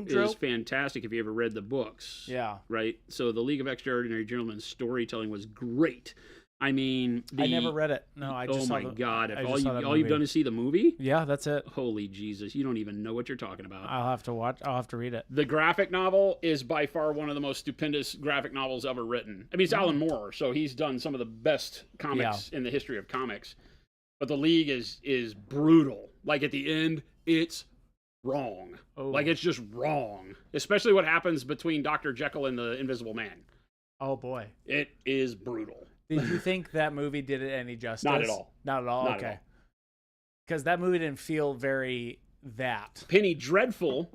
is trope. fantastic if you ever read the books. Yeah. Right? So the League of Extraordinary Gentlemen's storytelling was great. I mean, I never read it. No, I just Oh my God, if all you've done is see the movie? Yeah, that's it. Holy Jesus, you don't even know what you're talking about. I'll have to read it. The graphic novel is by far one of the most stupendous graphic novels ever written. I mean, it's Alan Moore, so he's done some of the best comics in the history of comics. But the League is brutal. Like at the end, it's wrong. Oh. Like it's just wrong. Especially what happens between Dr. Jekyll and the Invisible Man. Oh boy. It is brutal. Did you think that movie did it any justice? Not at all. Not at all? Okay. Because that movie didn't feel very that. Penny Dreadful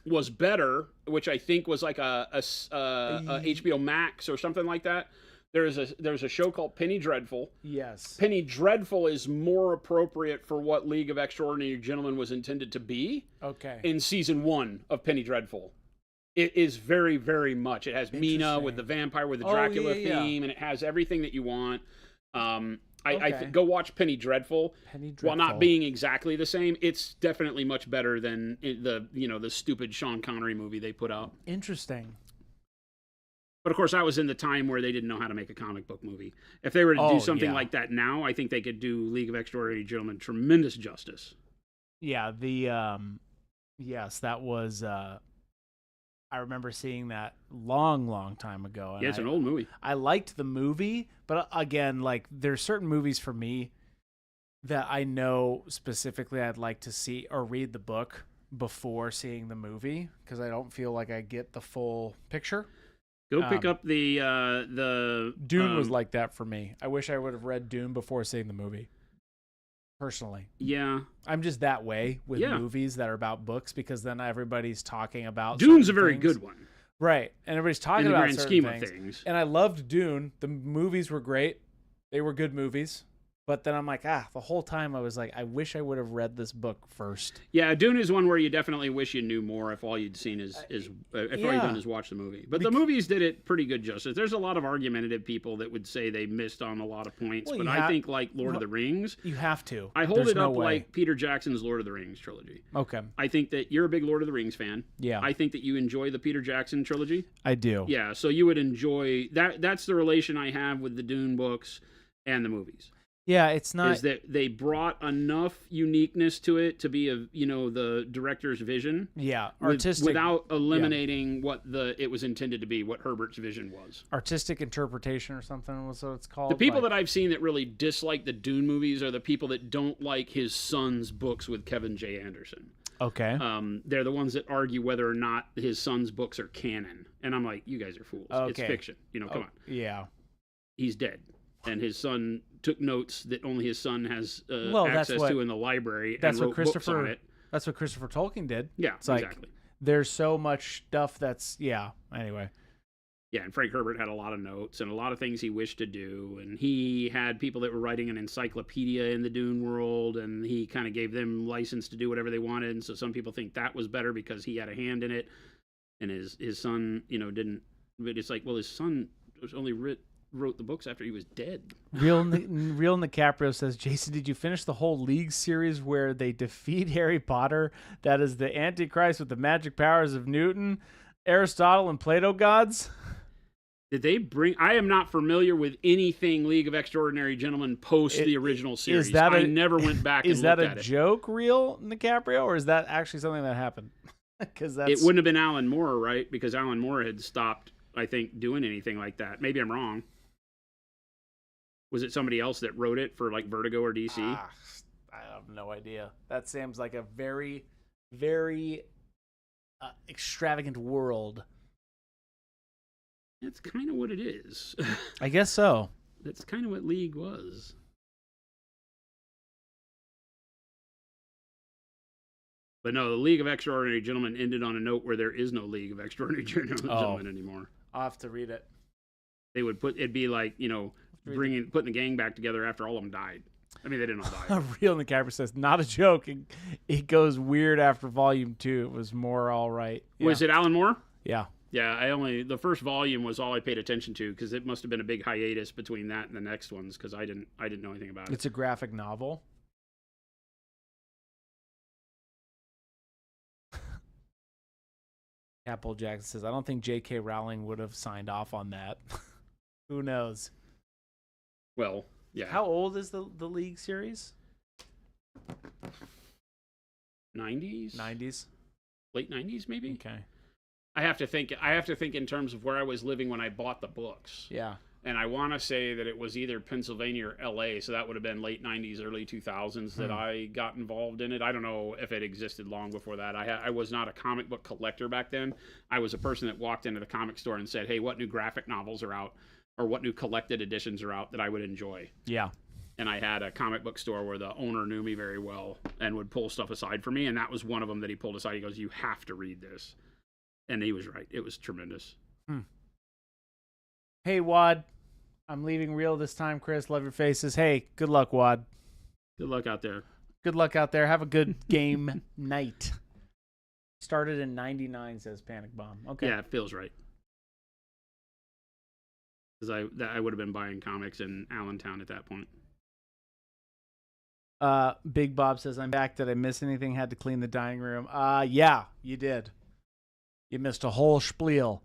was better, which I think was like a HBO Max or something like that. There's a show called Penny Dreadful. Yes. Penny Dreadful is more appropriate for what League of Extraordinary Gentlemen was intended to be. Okay. In season 1 of Penny Dreadful. It is very, very much. It has Mina with the vampire, with the Dracula theme, and it has everything that you want. I go watch Penny Dreadful. While not being exactly the same, it's definitely much better than the stupid Sean Connery movie they put out. Interesting. But of course, that was in the time where they didn't know how to make a comic book movie. If they were to do something like that now, I think they could do League of Extraordinary Gentlemen tremendous justice. Yeah, yes, that was. I remember seeing that long time ago. And yeah, it's an old movie. I liked the movie, but again, like there's certain movies for me that I know specifically I'd like to see or read the book before seeing the movie because I don't feel like I get the full picture. Go pick up the Dune was like that for me. I wish I would have read Dune before seeing the movie. Personally. Yeah. I'm just that way with movies that are about books because then everybody's talking about Dune's a very good one. Right. And everybody's talking about in the grand scheme of things. And I loved Dune. The movies were great. They were good movies. But then I'm like, the whole time I was like, I wish I would have read this book first. Yeah, Dune is one where you definitely wish you knew more if all you'd seen if all you'd done is watch the movie. But the movies did it pretty good justice. There's a lot of argumentative people that would say they missed on a lot of points, but I think like Lord of the Rings, you have to. I hold it up like Peter Jackson's Lord of the Rings trilogy. Okay. I think that you're a big Lord of the Rings fan. Yeah. I think that you enjoy the Peter Jackson trilogy. I do. Yeah, so you would enjoy that. That's the relation I have with the Dune books and the movies. Yeah, it's not. Is that they brought enough uniqueness to it to be the director's vision. Yeah, artistic without eliminating what it was intended to be, what Herbert's vision was. Artistic interpretation or something was what it's called. The people that I've seen that really dislike the Dune movies are the people that don't like his son's books with Kevin J. Anderson. Okay. They're the ones that argue whether or not his son's books are canon, and I'm like, you guys are fools. Okay. It's fiction. Come on. Yeah. He's dead. And his son took notes that only his son has access to in the library. That's and what wrote books on it. That's what Christopher Tolkien did. Yeah, it's exactly. There's so much stuff that's Anyway. Yeah, and Frank Herbert had a lot of notes and a lot of things he wished to do, and he had people that were writing an encyclopedia in the Dune world, and he kind of gave them license to do whatever they wanted. And so some people think that was better because he had a hand in it, and his son, didn't. But it's like, well, his son was only wrote the books after he was dead. Real DiCaprio says, Jason, did you finish the whole League series where they defeat Harry Potter? That is the Antichrist with the magic powers of Newton, Aristotle, and Plato gods? Did they bring... I am not familiar with anything League of Extraordinary Gentlemen post the original series. I never went back and looked at it. Is that a joke, real DiCaprio, or is that actually something that happened? Because it wouldn't have been Alan Moore, right? Because Alan Moore had stopped, I think, doing anything like that. Maybe I'm wrong. Was it somebody else that wrote it for like Vertigo or DC? I have no idea. That seems like a very, very extravagant world. That's kind of what it is. I guess so. That's kind of what League was. But no, the League of Extraordinary Gentlemen ended on a note where there is no League of Extraordinary Gentlemen anymore. I'll have to read it. They would it'd be like, putting the gang back together after all of them died. I mean, they didn't all die. Real DiCaprio says, not a joke. It goes weird after volume 2. It was more all right. Yeah. Was it Alan Moore? Yeah. Yeah, the first volume was all I paid attention to because it must have been a big hiatus between that and the next ones because I didn't know anything about it. It's a graphic novel. Apple Jackson says, I don't think J.K. Rowling would have signed off on that. Who knows? Well, yeah. How old is the League series? 90s? 90s. Late 90s, maybe? Okay. I have to think in terms of where I was living when I bought the books. Yeah. And I want to say that it was either Pennsylvania or LA, so that would have been late 90s, early 2000s that I got involved in it. I don't know if it existed long before that. I was not a comic book collector back then. I was a person that walked into the comic store and said, hey, what new graphic novels are out or what new collected editions are out that I would enjoy? Yeah. And I had a comic book store where the owner knew me very well and would pull stuff aside for me, and that was one of them that he pulled aside. He goes, you have to read this. And he was right. It was tremendous. Hey, Wad. I'm leaving real this time, Chris. Love your faces. Hey, good luck, Wad. Good luck out there. Good luck out there. Have a good game night. Started in 99, says Panic Bomb. Okay. Yeah, it feels right. Because I would have been buying comics in Allentown at that point. Big Bob says, I'm back. Did I miss anything? Had to clean the dining room. Yeah, you did. You missed a whole spiel.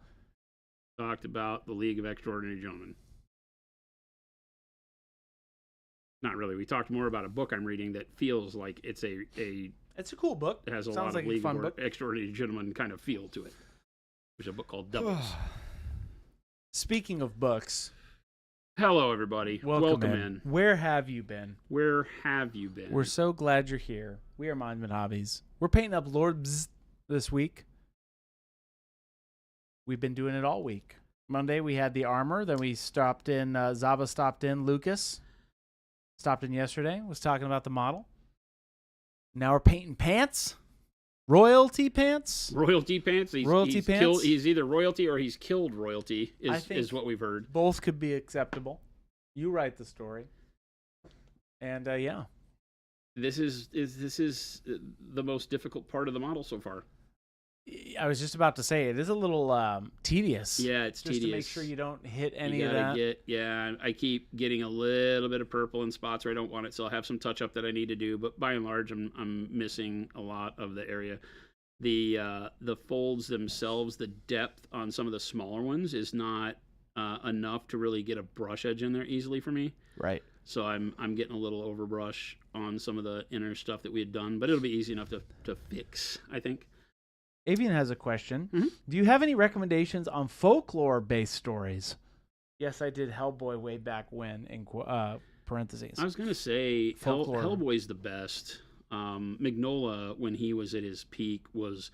Talked about the League of Extraordinary Gentlemen. Not really. We talked more about a book I'm reading that feels like it's it's a cool book. It has a Sounds lot like of a League fun of book. Extraordinary Gentlemen kind of feel to it. There's a book called Devils. Speaking of books. Hello, everybody. Welcome in. Where have you been? Where have you been? We're so glad you're here. We are Mindman Hobbies. We're painting up Lord Biz this week. We've been doing it all week. Monday we had the armor. Then we stopped in. Zaba stopped in. Lucas stopped in yesterday. Was talking about the model. Now we're painting pants. Royalty pants. Royalty pants. Royalty pants. He's either royalty or he's killed royalty. Is what we've heard. Both could be acceptable. You write the story. And yeah, This is the most difficult part of the model so far. I was just about to say it is a little tedious. Yeah, it's just tedious. to make sure you don't hit any You of gotta that. I keep getting a little bit of purple in spots where I don't want it, so I'll have some touch up that I need to do. But by and large, I'm missing a lot of the area. The folds themselves, the depth on some of the smaller ones is not enough to really get a brush edge in there easily for me. Right. So I'm getting a little overbrush on some of the inner stuff that we had done, but it'll be easy enough to fix, I think. Avian has a question. Mhm. Do you have any recommendations on folklore-based stories? Yes, I did Hellboy way back when, in parentheses. I was going to say Folklore. Hellboy's the best. Mignola, when he was at his peak, was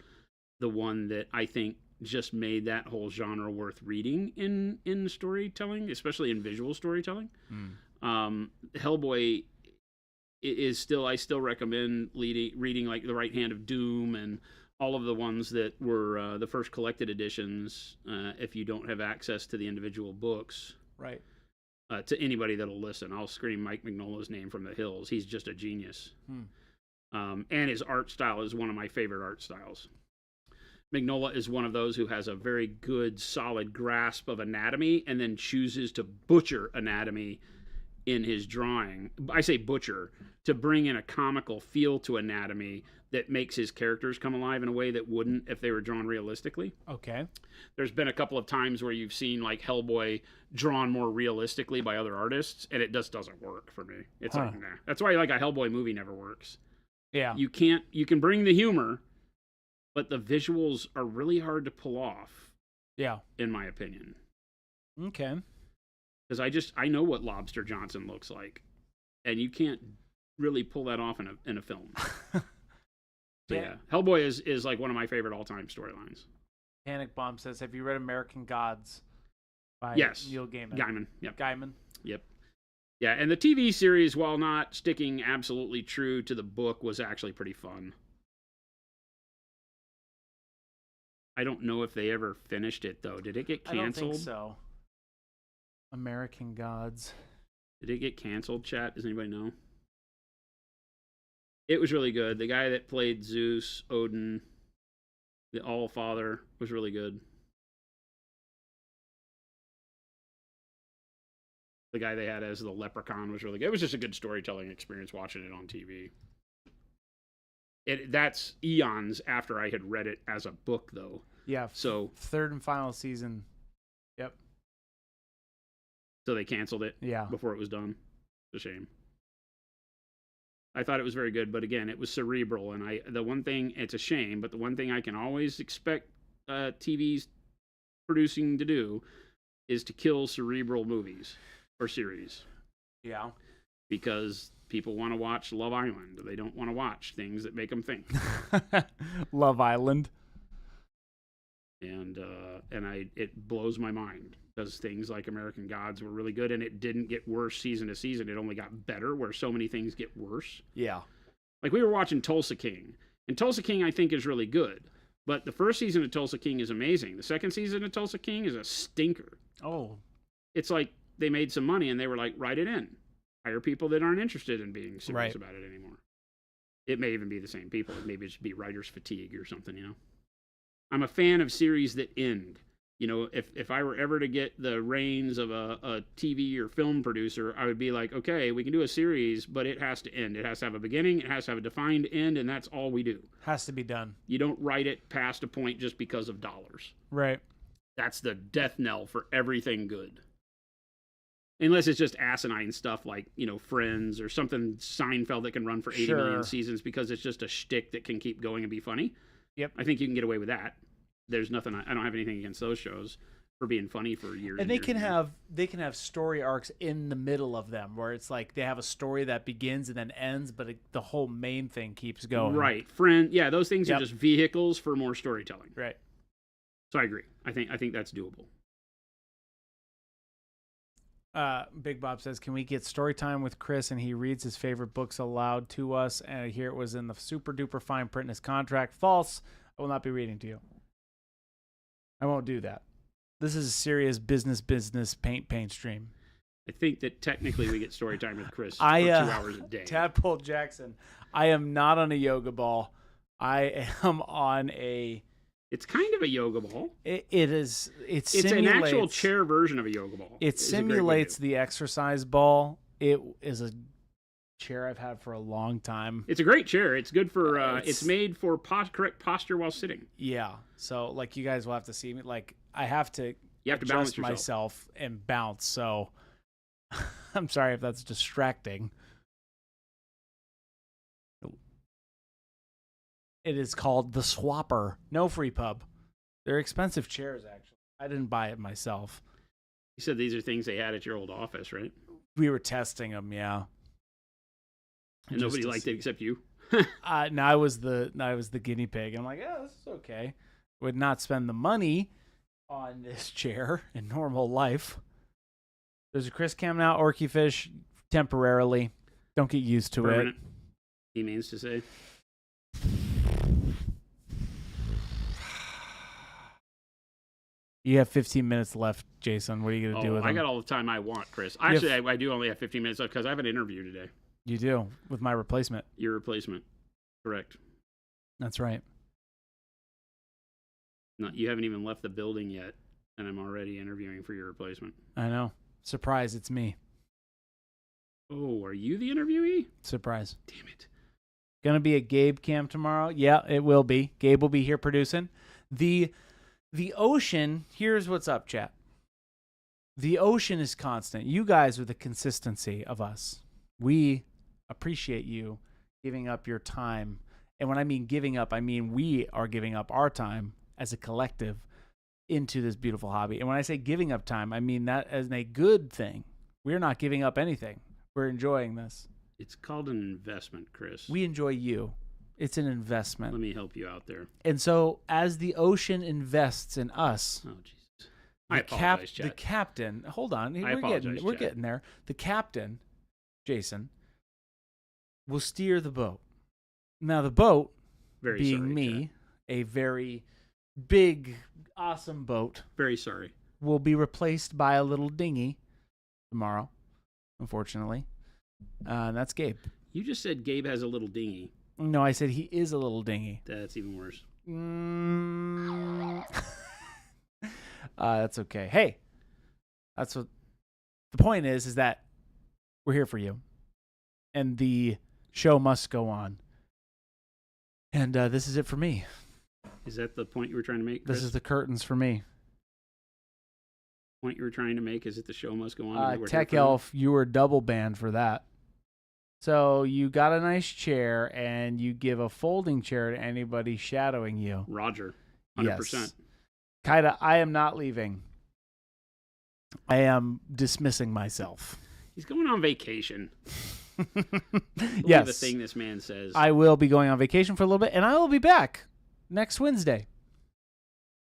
the one that I think just made that whole genre worth reading in storytelling, especially in visual storytelling. Hellboy is still, I still recommend reading like The Right Hand of Doom and all of the ones that were the first collected editions, if you don't have access to the individual books. Right. To anybody that'll listen, I'll scream Mike Mignola's name from the hills. He's just a genius. And his art style is one of my favorite art styles. Mignola is one of those who has a very good, solid grasp of anatomy and then chooses to butcher anatomy in his drawing. I say butcher, to bring in a comical feel to anatomy that makes his characters come alive in a way that wouldn't if they were drawn realistically. Okay. There's been a couple of times where you've seen like Hellboy drawn more realistically by other artists, and it just doesn't work for me. It's like, nah. That's why like a Hellboy movie never works. Yeah. You can bring the humor, but the visuals are really hard to pull off. Yeah. In my opinion. Okay. Because I know what Lobster Johnson looks like, and you can't really pull that off in a film. So yeah, Hellboy is like one of my favorite all-time storylines. Panic Bomb says, "Have you read American Gods?" By Neil Gaiman. Gaiman. Yep. Gaiman. Yep. Yeah, and the TV series, while not sticking absolutely true to the book, was actually pretty fun. I don't know if they ever finished it though. Did it get canceled? I don't think so. American Gods. Did it get canceled, chat? Does anybody know? It was really good. The guy that played Zeus, Odin, the All-Father, was really good. The guy they had as the Leprechaun was really good. It was just a good storytelling experience watching it on TV. That's eons after I had read it as a book, though. Yeah. So third and final season. Yep. So they canceled it. Yeah. Before it was done. It's a shame. I thought it was very good, but again, it was cerebral, and it's a shame, but the one thing I can always expect TV's producing to do is to kill cerebral movies or series. Yeah. Because people want to watch Love Island. They don't want to watch things that make them think. Love Island. And it blows my mind because things like American Gods were really good, and it didn't get worse season to season. It only got better, where so many things get worse. Yeah. Like we were watching Tulsa King, and Tulsa King I think is really good, but the first season of Tulsa King is amazing. The second season of Tulsa King is a stinker. Oh. It's like they made some money and they were like, write it in. Hire people that aren't interested in being serious about it anymore. It may even be the same people. Maybe it should be writer's fatigue or something, you know? I'm a fan of series that end. You know, if I were ever to get the reins of a TV or film producer, I would be like, okay, we can do a series, but it has to end. It has to have a beginning. It has to have a defined end, and that's all we do. Has to be done. You don't write it past a point just because of dollars. Right. That's the death knell for everything good. Unless it's just asinine stuff like, you know, Friends or something Seinfeld that can run for 80 million seasons because it's just a shtick that can keep going and be funny. Yep. I think you can get away with that. There's nothing. I don't have anything against those shows for being funny for years. And they can have story arcs in the middle of them where it's like they have a story that begins and then ends, but the whole main thing keeps going. Right. Yeah, those things are just vehicles for more storytelling. Right. So I agree. I think that's doable. Big Bob says, can we get story time with Chris and he reads his favorite books aloud to us? And here it was in the super duper fine print in his contract. False. I will not be reading to you. I won't do that. This is a serious business paint stream. I think that technically we get story time with Chris for I 2 hours a day. Tadpole Jackson. I am not on a yoga ball. I am on a. It's kind of a yoga ball. It is. It's an actual chair version of a yoga ball. It simulates the exercise ball. It is a chair I've had for a long time. It's a great chair. It's good for. It's made for correct posture while sitting. Yeah. So like you guys will have to see me. Like I have to. You have to adjust balance myself and bounce. So I'm sorry if that's distracting. It is called the Swapper. No free pub. They're expensive chairs, actually. I didn't buy it myself. You said these are things they had at your old office, right? We were testing them, yeah. And nobody liked it except you. No, I was the guinea pig. I'm like, yeah, this is okay. Would not spend the money on this chair in normal life. There's a Chris coming out, Orky Fish, temporarily. Don't get used to Permanent, it. He means to say. You have 15 minutes left, Jason. What are you going to do with them? I got all the time I want, Chris. Actually, I do only have 15 minutes left because I have an interview today. You do, with my replacement. Your replacement. Correct. That's right. No, you haven't even left the building yet, and I'm already interviewing for your replacement. I know. Surprise, it's me. Oh, are you the interviewee? Surprise. Damn it. Gonna be a Gabe cam tomorrow? Yeah, it will be. Gabe will be here producing. The ocean, here's what's up, chat. The ocean is constant. You guys are the consistency of us. We appreciate you giving up your time. And when I mean giving up, I mean we are giving up our time as a collective into this beautiful hobby. And when I say giving up time, I mean that as a good thing. We're not giving up anything. We're enjoying this. It's called an investment, Chris. We enjoy you. It's an investment. Let me help you out there. And so as the ocean invests in us, oh Jesus, I apologize, Chad. The captain, hold on, we're getting there. The captain, Jason, will steer the boat. Now the boat, being me, Chad. a very big, awesome boat, very sorry, will be replaced by a little dinghy tomorrow, unfortunately. That's Gabe. You just said Gabe has a little dinghy. No, I said he is a little dinghy. That's even worse. That's okay. Hey, that's what the point is that we're here for you. And the show must go on. And this is it for me. Is that the point you were trying to make, Chris? This is the curtains for me. Point you were trying to make is that the show must go on. Tech Elf, you were double banned for that. So you got a nice chair, and you give a folding chair to anybody shadowing you. Roger, 100%. Yes. Kaida, I am not leaving. I am dismissing myself. He's going on vacation. Yes. The thing this man says. I will be going on vacation for a little bit, and I will be back next Wednesday.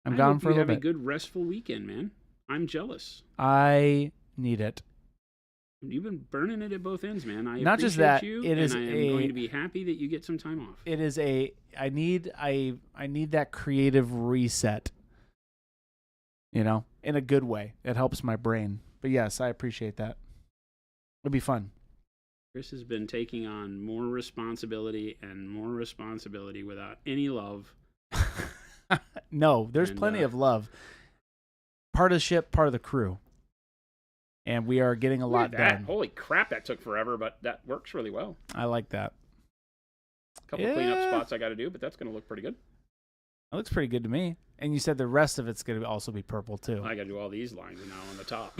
I'm gone for a little bit. Have a good restful weekend, man. I'm jealous. I need it. You've been burning it at both ends, man. I not just that. You, it is. I am going to be happy that you get some time off. It is a. I need that creative reset. You know, in a good way. It helps my brain. But yes, I appreciate that. It'll be fun. Chris has been taking on more responsibility and more responsibility without any love. No, there's plenty of love. Part of the ship, part of the crew. And we are getting a lot done. Holy crap, that took forever, but that works really well. I like that. A couple cleanup spots I got to do, but that's going to look pretty good. It looks pretty good to me. And you said the rest of it's going to also be purple, too. I got to do all these lines now on the top.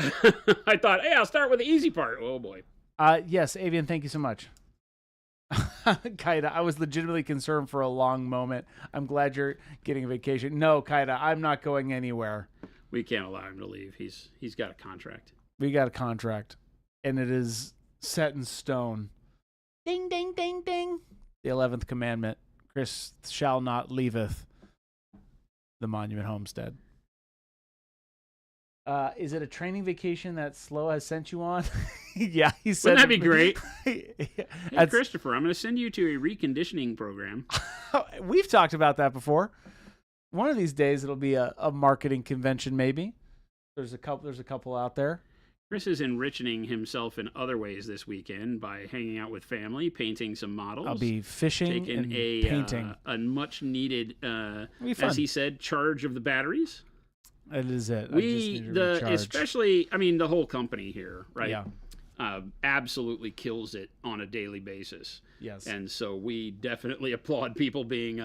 I thought, hey, I'll start with the easy part. Oh, boy. Yes, Avian, thank you so much. Kaida, I was legitimately concerned for a long moment. I'm glad you're getting a vacation. No, Kaida, I'm not going anywhere. We can't allow him to leave. He's got a contract. We got a contract, and it is set in stone. Ding, ding, ding, ding. The 11th commandment. Chris shall not leaveth the monument homestead. Is it a training vacation that Slow has sent you on? Yeah, he said. Wouldn't that be great? Hey, Christopher, I'm going to send you to a reconditioning program. We've talked about that before. One of these days, it'll be a marketing convention, maybe. There's a couple out there. Chris is enriching himself in other ways this weekend by hanging out with family, painting some models. I'll be fishing taking and painting. a much needed, Be fun. as he said, charge of the batteries. It is it. I just We need to recharge. especially, I mean, the whole company here, right? Yeah. Absolutely kills it on a daily basis. Yes. And so we definitely applaud people being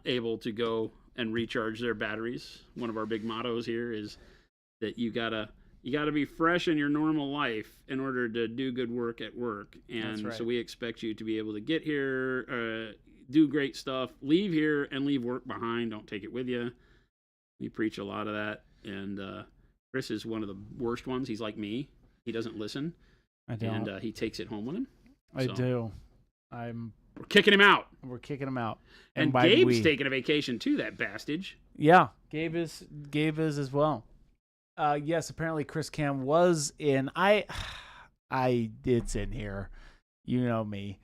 able to go and recharge their batteries. One of our big mottos here is that you gotta be fresh in your normal life in order to do good work at work. And right. so we expect you to be able to get here, do great stuff, leave here, and leave work behind. Don't take it with you. We preach a lot of that. And Chris is one of the worst ones. He's like me. He doesn't listen. I don't. And he takes it home with him. I So, do. We're kicking him out. We're kicking him out. And by Gabe's we, taking a vacation too, that bastage. Yeah, Gabe is as well. Yes, apparently Chris Cam was in. It's in here. You know me.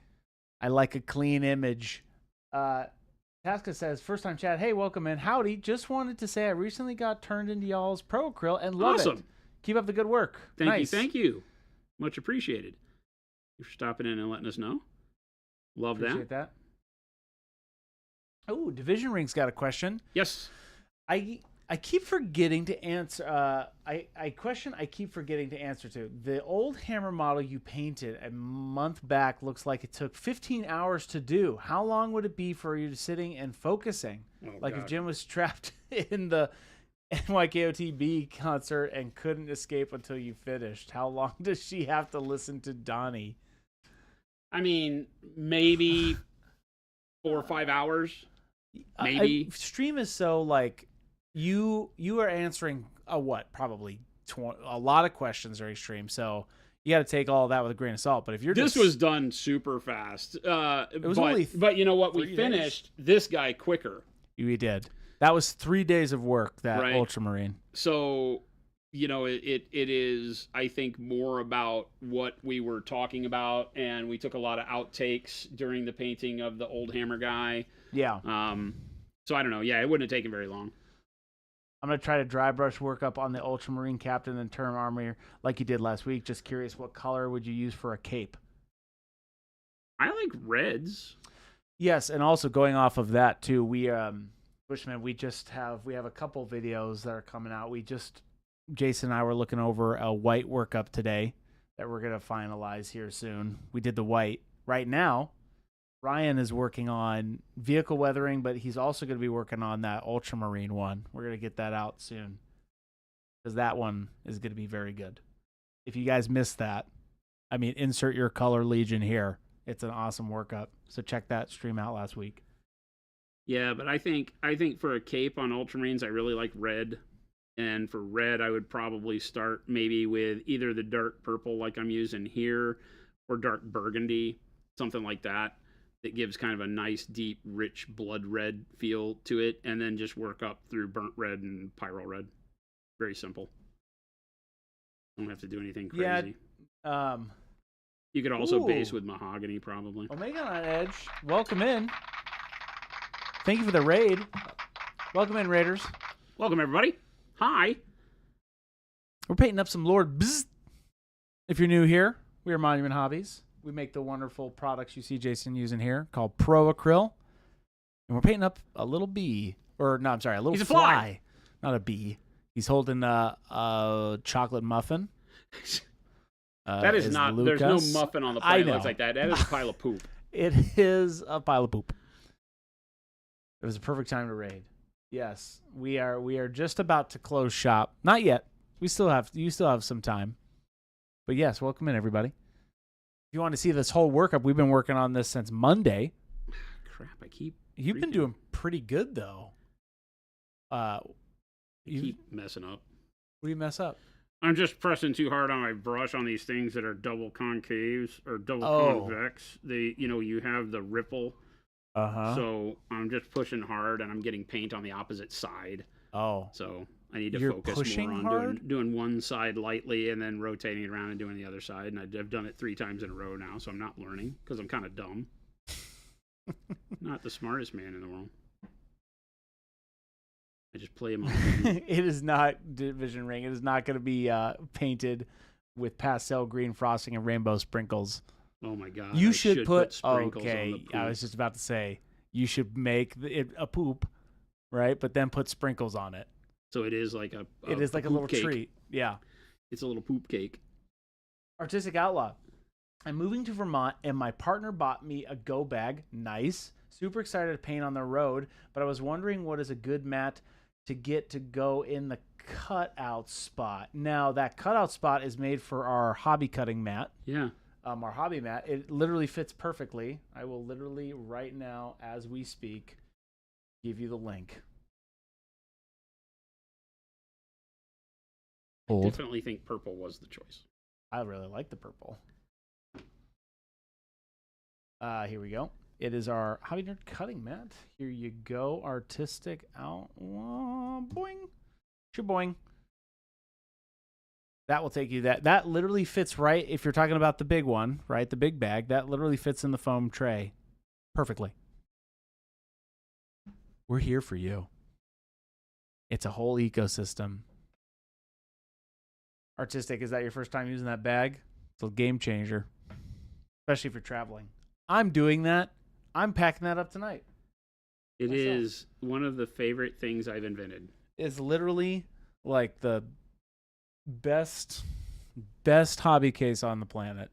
I like a clean image. Tasca says, first time chat. Hey, welcome in. Howdy. Just wanted to say I recently got turned into y'all's pro acryl and love Awesome. it. Keep up the good work. Thank you. Much appreciated. You're stopping in and letting us know. Love Appreciate that. Oh, Division Ring's got a question. Yes. I keep forgetting to answer. I keep forgetting to answer to. The old hammer model you painted a month back looks like it took 15 hours to do. How long would it be for you sitting and focusing? Like God. if Jim was trapped in the NYKOTB concert and couldn't escape until you finished. How long does she have to listen to Donnie? I mean, maybe 4 or 5 hours. Maybe. Stream is so like you are answering probably a lot of questions during stream, so you got to take all of that with a grain of salt. But if you're This was done super fast. It was only but you know what? We 3 finished this guy quicker. we did. That was 3 days of work. That Right. Ultramarine. So, you know, it is, I think, more about what we were talking about, and we took a lot of outtakes during the painting of the old hammer guy. Yeah. So I don't know. Yeah, it wouldn't have taken very long. I'm gonna try to dry brush work up on the Ultramarine Captain and Term Armor like you did last week. Just curious, what color would you use for a cape? I like reds. Yes, and also going off of that too, we Bushman, we have a couple videos that are coming out. Jason and I were looking over a white workup today that we're gonna finalize here soon. We did the white. Right now, Ryan is working on vehicle weathering, but he's also going to be working on that Ultramarine one. We're going to get that out soon because that one is going to be very good. If you guys missed that, I mean, insert your color Legion here. It's an awesome workup. So check that stream out last week. Yeah, but I think for a cape on Ultramarines, I really like red. And for red, I would probably start maybe with either the dark purple like I'm using here or dark burgundy, something like that. That gives kind of a nice, deep, rich blood red feel to it, and then just work up through burnt red and pyro red. Very simple. Don't have to do anything crazy. Yeah. You could also Ooh. base with mahogany, probably. Omega on Edge, welcome in. Thank you for the raid. Welcome in, Raiders. Welcome, everybody. Hi. We're painting up some Lord Biz. If you're new here, we are Monument Hobbies. We make the wonderful products you see Jason using here called Pro Acryl. And we're painting up a little bee. A little He's a fly. fly. Not a bee. He's holding a chocolate muffin. That is not, Lucas. there's no muffin on the I planet know. that's like that. That is a pile of poop. It is a pile of poop. It was a perfect time to raid. Yes, we are just about to close shop. Not yet. You still have some time. But yes, welcome in, everybody. If you want to see this whole workup, we've been working on this since Monday. Crap, You've been doing pretty good, though. You keep messing up. What do you mess up? I'm just pressing too hard on my brush on these things that are double concaves or double convex. You have the ripple. Uh-huh. So I'm just pushing hard, and I'm getting paint on the opposite side. Oh. So I need to You're focus pushing more on hard? doing one side lightly and then rotating it around and doing the other side. And I've done it 3 times in a row now, so I'm not learning because I'm kind of dumb. Not the smartest man in the world. I just play them on. It is not Division Ring. It is not going to be painted with pastel green frosting and rainbow sprinkles. Oh my god! You I should put sprinkles okay. on the poop. I was just about to say you should make it a poop, right? But then put sprinkles on it. So it is like a It is like a poop little cake. treat. Yeah. It's a little poop cake. Artistic Outlaw. I'm moving to Vermont and my partner bought me a go bag. Nice. Super excited to paint on the road, but I was wondering what is a good mat to get to go in the cutout spot. Now, that cutout spot is made for our hobby cutting mat. Yeah. Our hobby mat. It literally fits perfectly. I will literally right now, as we speak, give you the link. I definitely think purple was the choice. I really like the purple. Here we go. It is our hobby nerd cutting mat. Here you go. Artistic Outlaw. Boing. Shaboing. That will take you that literally fits right if you're talking about the big one, right? The big bag. That literally fits in the foam tray perfectly. We're here for you. It's a whole ecosystem. Artistic, is that your first time using that bag? It's a game changer, especially if you're traveling. I'm doing that. I'm packing that up tonight. It Myself. is one of the favorite things I've invented. It's literally like the best hobby case on the planet.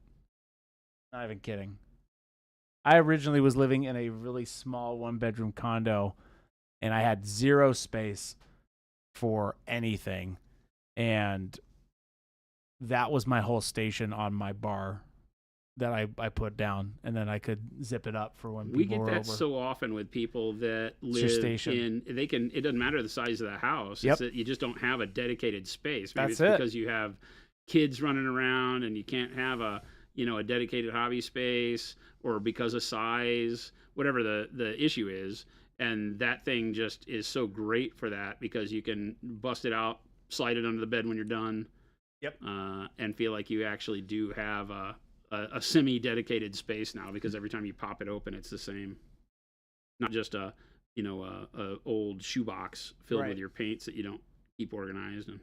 Not even kidding. I originally was living in a really small 1-bedroom condo, and I had zero space for anything. And that was my whole station on my bar that I put down, and then I could zip it up for when people We get were that over. so often with people that It's your live station. in. They can. It doesn't matter the size of the house. Yep. It's that you just don't have a dedicated space. Maybe That's it's it. because you have kids running around and you can't have a dedicated hobby space, or because of size, whatever the issue is. And that thing just is so great for that because you can bust it out, slide it under the bed when you're done. Yep. And feel like you actually do have a semi-dedicated space now, because every time you pop it open, it's the same. Not just a old shoebox filled Right. with your paints that you don't keep organized. And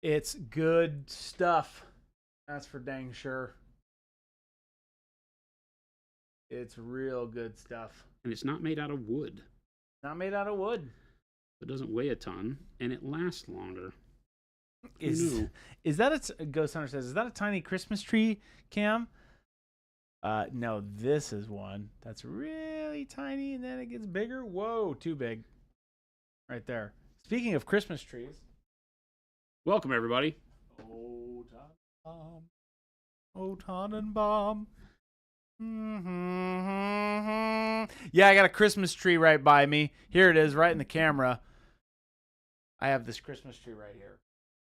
It's good stuff. That's for dang sure. It's real good stuff. it's not made out of wood. Not made out of wood. It doesn't weigh a ton, and it lasts longer. Who Is knew? that a Ghost Hunter says? Is that a tiny Christmas tree, Cam? No, this is one that's really tiny, and then it gets bigger. Whoa, too big. Right there. Speaking of Christmas trees. Welcome, everybody. Oh, Tannenbaum. Oh, Tannenbaum. Yeah, I got a Christmas tree right by me. Here it is, right in the camera. I have this Christmas tree right here.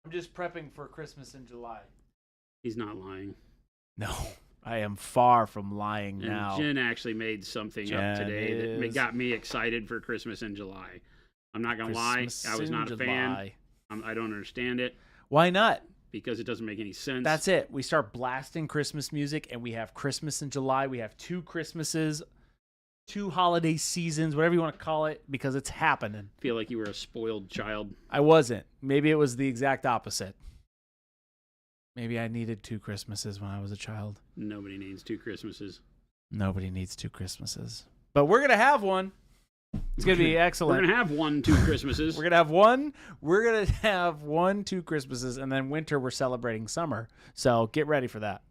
I'm just prepping for Christmas in July. He's not lying. No, I am far from lying And now. Jen actually made something Jen up today that is- got me excited for Christmas in July. I'm not going to lie. Christmas I was in not a fan. July. I don't understand it Why not? because it doesn't make any sense. That's it. We start blasting Christmas music, and we have Christmas in July. We have 2 Christmases, 2 holiday seasons, whatever you want to call it, because it's happening. I feel like you were a spoiled child. I wasn't. Maybe it was the exact opposite. Maybe I needed 2 Christmases when I was a child. Nobody needs 2 Christmases. Nobody needs 2 Christmases. But we're going to have one. It's going to be excellent. We're going to have 1-2 Christmases. We're gonna have one. We're gonna have 1-2 Christmases, and then winter we're celebrating summer. So get ready for that.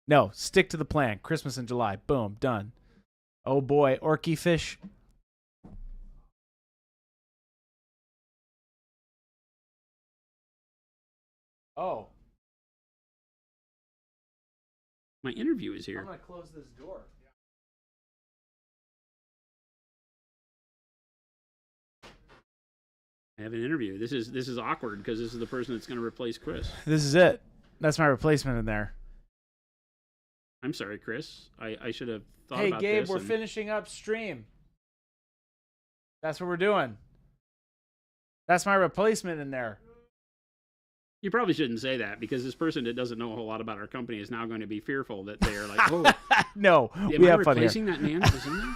No, stick to the plan. Christmas in July. Boom, done. Oh boy, orky fish. Oh, My interview is I'm here. gonna close this door. I have an interview. This is awkward because this is the person that's going to replace Chris. This is it. That's my replacement in there. I'm sorry, Chris. I should have thought Hey, about Gabe, this. we're and- finishing up stream. That's what we're doing. That's my replacement in there. You probably shouldn't say that because this person that doesn't know a whole lot about our company is now going to be fearful that they are like, oh, No, am we I have fun here. replacing that man that was in there?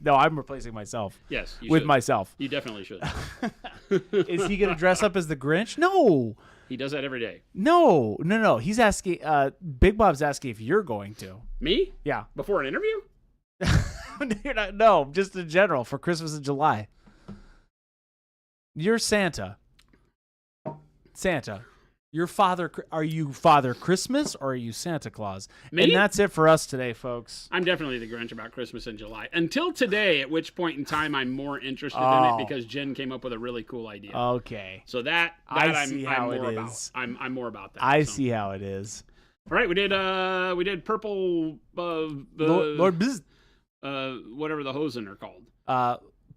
No, I'm replacing myself Yes, you with should. myself. You definitely should. Is he going to dress up as the Grinch? No. He does that every day. No. He's asking, Big Bob's asking if you're going to. Me? Yeah. Before an interview? You're not, no, just in general for Christmas in July. You're Santa. Santa. Your father, are you Father Christmas or are you Santa Claus? Me? And that's it for us today, folks. I'm definitely the Grinch about Christmas in July. Until today, at which point in time I'm more interested in Oh. it because Jen came up with a really cool idea. Okay. So that I see I'm how more it about. is. I'm more about that. I so. see how it is. All right, we did purple Lord Biz. whatever the hosen are called.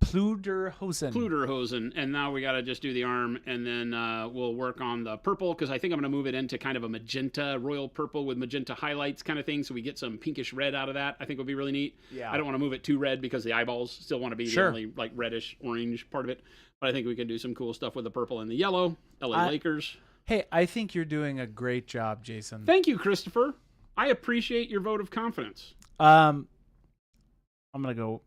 Pluderhosen. Pluderhosen, and now we got to just do the arm, and then we'll work on the purple, because I think I'm going to move it into kind of a magenta, royal purple with magenta highlights kind of thing, so we get some pinkish red out of that. I think would be really neat. Yeah. I don't want to move it too red because the eyeballs still want to be Sure. the only like reddish orange part of it, but I think we can do some cool stuff with the purple and the yellow. LA Lakers. Hey, I think you're doing a great job, Jason. Thank you, Christopher. I appreciate your vote of confidence. I'm gonna go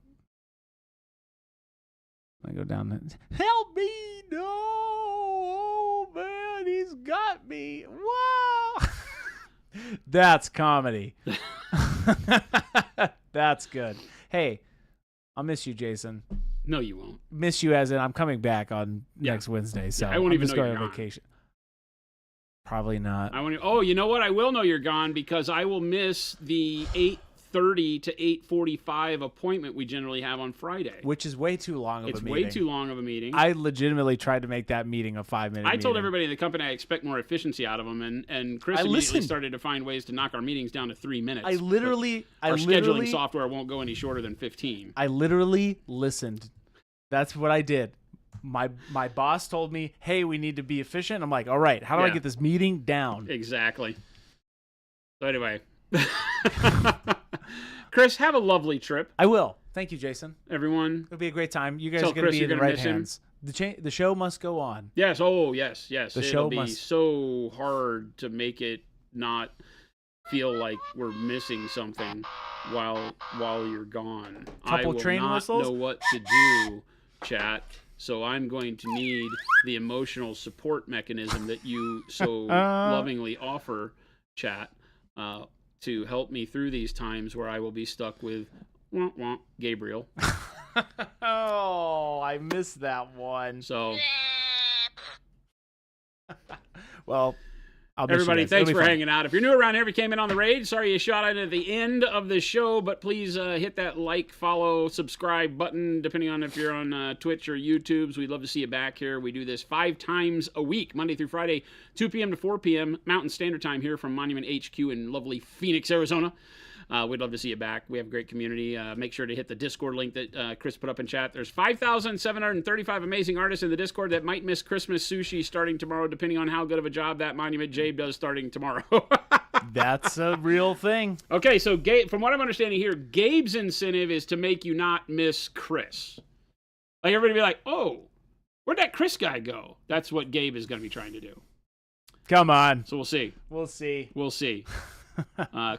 down there. Help me! No! Oh man, he's got me! Wow! That's comedy. That's good. Hey, I'll miss you, Jason. No, you won't. Miss you as in I'm coming back on next Wednesday. So I won't I'm even just know going you're on gone. vacation. Probably not. Oh, you know what? I will know you're gone because I will miss the 8:30 to 8:45 appointment we generally have on Friday. Which is way too long of It's a meeting. way too long of a meeting. I legitimately tried to make that meeting a 5-minute I told meeting. everybody in the company I expect more efficiency out of them, and Chris I immediately listened. started to find ways to knock our meetings down to 3 minutes. I literally Our scheduling software won't go any shorter than 15. I literally listened. That's what I did. My boss told me, "Hey, we need to be efficient." I'm like, "All right, how do I Yeah. get this meeting down?" Exactly. So anyway, Chris, have a lovely trip, I will. Thank you, Jason. everyone. It'll be a great time. You guys Tell are going to Chris be in you're the gonna right miss him. hands. The show must go on. Yes. Oh, yes. The It'll show be must- so hard to make it not feel like we're missing something while you're gone. I Couple will train not whistles? know what to do, chat. So I'm going to need the emotional support mechanism that you so lovingly offer, chat, to help me through these times where I will be stuck with Gabriel. Oh, I missed that one. So Well, I'll miss you everybody, guys. thanks It'll for be fun. hanging out. If you're new around here, if you came in on the raid, sorry you shot it at the end of the show, but please hit that like, follow, subscribe button, depending on if you're on Twitch or YouTubes. We'd love to see you back here. We do this 5 times a week, Monday through Friday, 2 p.m. to 4 p.m. Mountain Standard Time here from Monument HQ in lovely Phoenix, Arizona. We'd love to see you back. We have a great community. Make sure to hit the Discord link that Chris put up in chat. There's 5,735 amazing artists in the Discord that might miss Christmas sushi starting tomorrow, depending on how good of a job that Monument Jabe does starting tomorrow. That's a real thing. Okay, so Gabe, from what I'm understanding here, Gabe's incentive is to make you not miss Chris. Like everybody be like, oh, where'd that Chris guy go? That's what Gabe is going to be trying to do. Come on. So we'll see. We'll see. We'll see.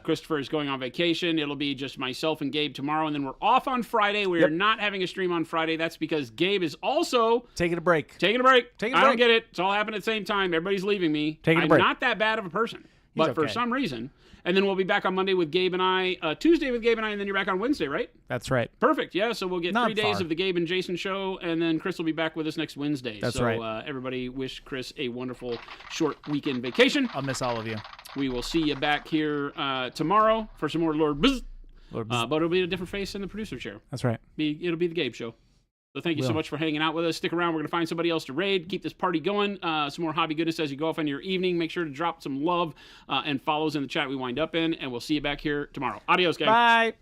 Christopher is going on vacation. It'll be just myself and Gabe tomorrow, and then we're off on Friday. We are not having a stream on Friday. That's because Gabe is also Taking a break. taking a break. Taking a I don't break. get it. It's all happening at the same time. Everybody's leaving me. Taking a I'm break. not that bad of a person, but for okay. some reason. And then we'll be back on Monday with Gabe and I, Tuesday with Gabe and I, and then you're back on Wednesday, right? That's right. Perfect. Yeah, so we'll get Not 3 days far. of the Gabe and Jason show, and then Chris will be back with us next Wednesday. That's so, right. Everybody wish Chris a wonderful short weekend vacation. I'll miss all of you. We will see you back here tomorrow for some more Lord Biz. Lord Biz. But it'll be a different face in the producer chair. That's right. It'll be the Gabe show. So thank you so Will. much for hanging out with us. Stick around. We're going to find somebody else to raid. Keep this party going. Some more hobby goodness as you go off into your evening. Make sure to drop some love and follows in the chat we wind up in. And we'll see you back here tomorrow. Adios, guys. Bye.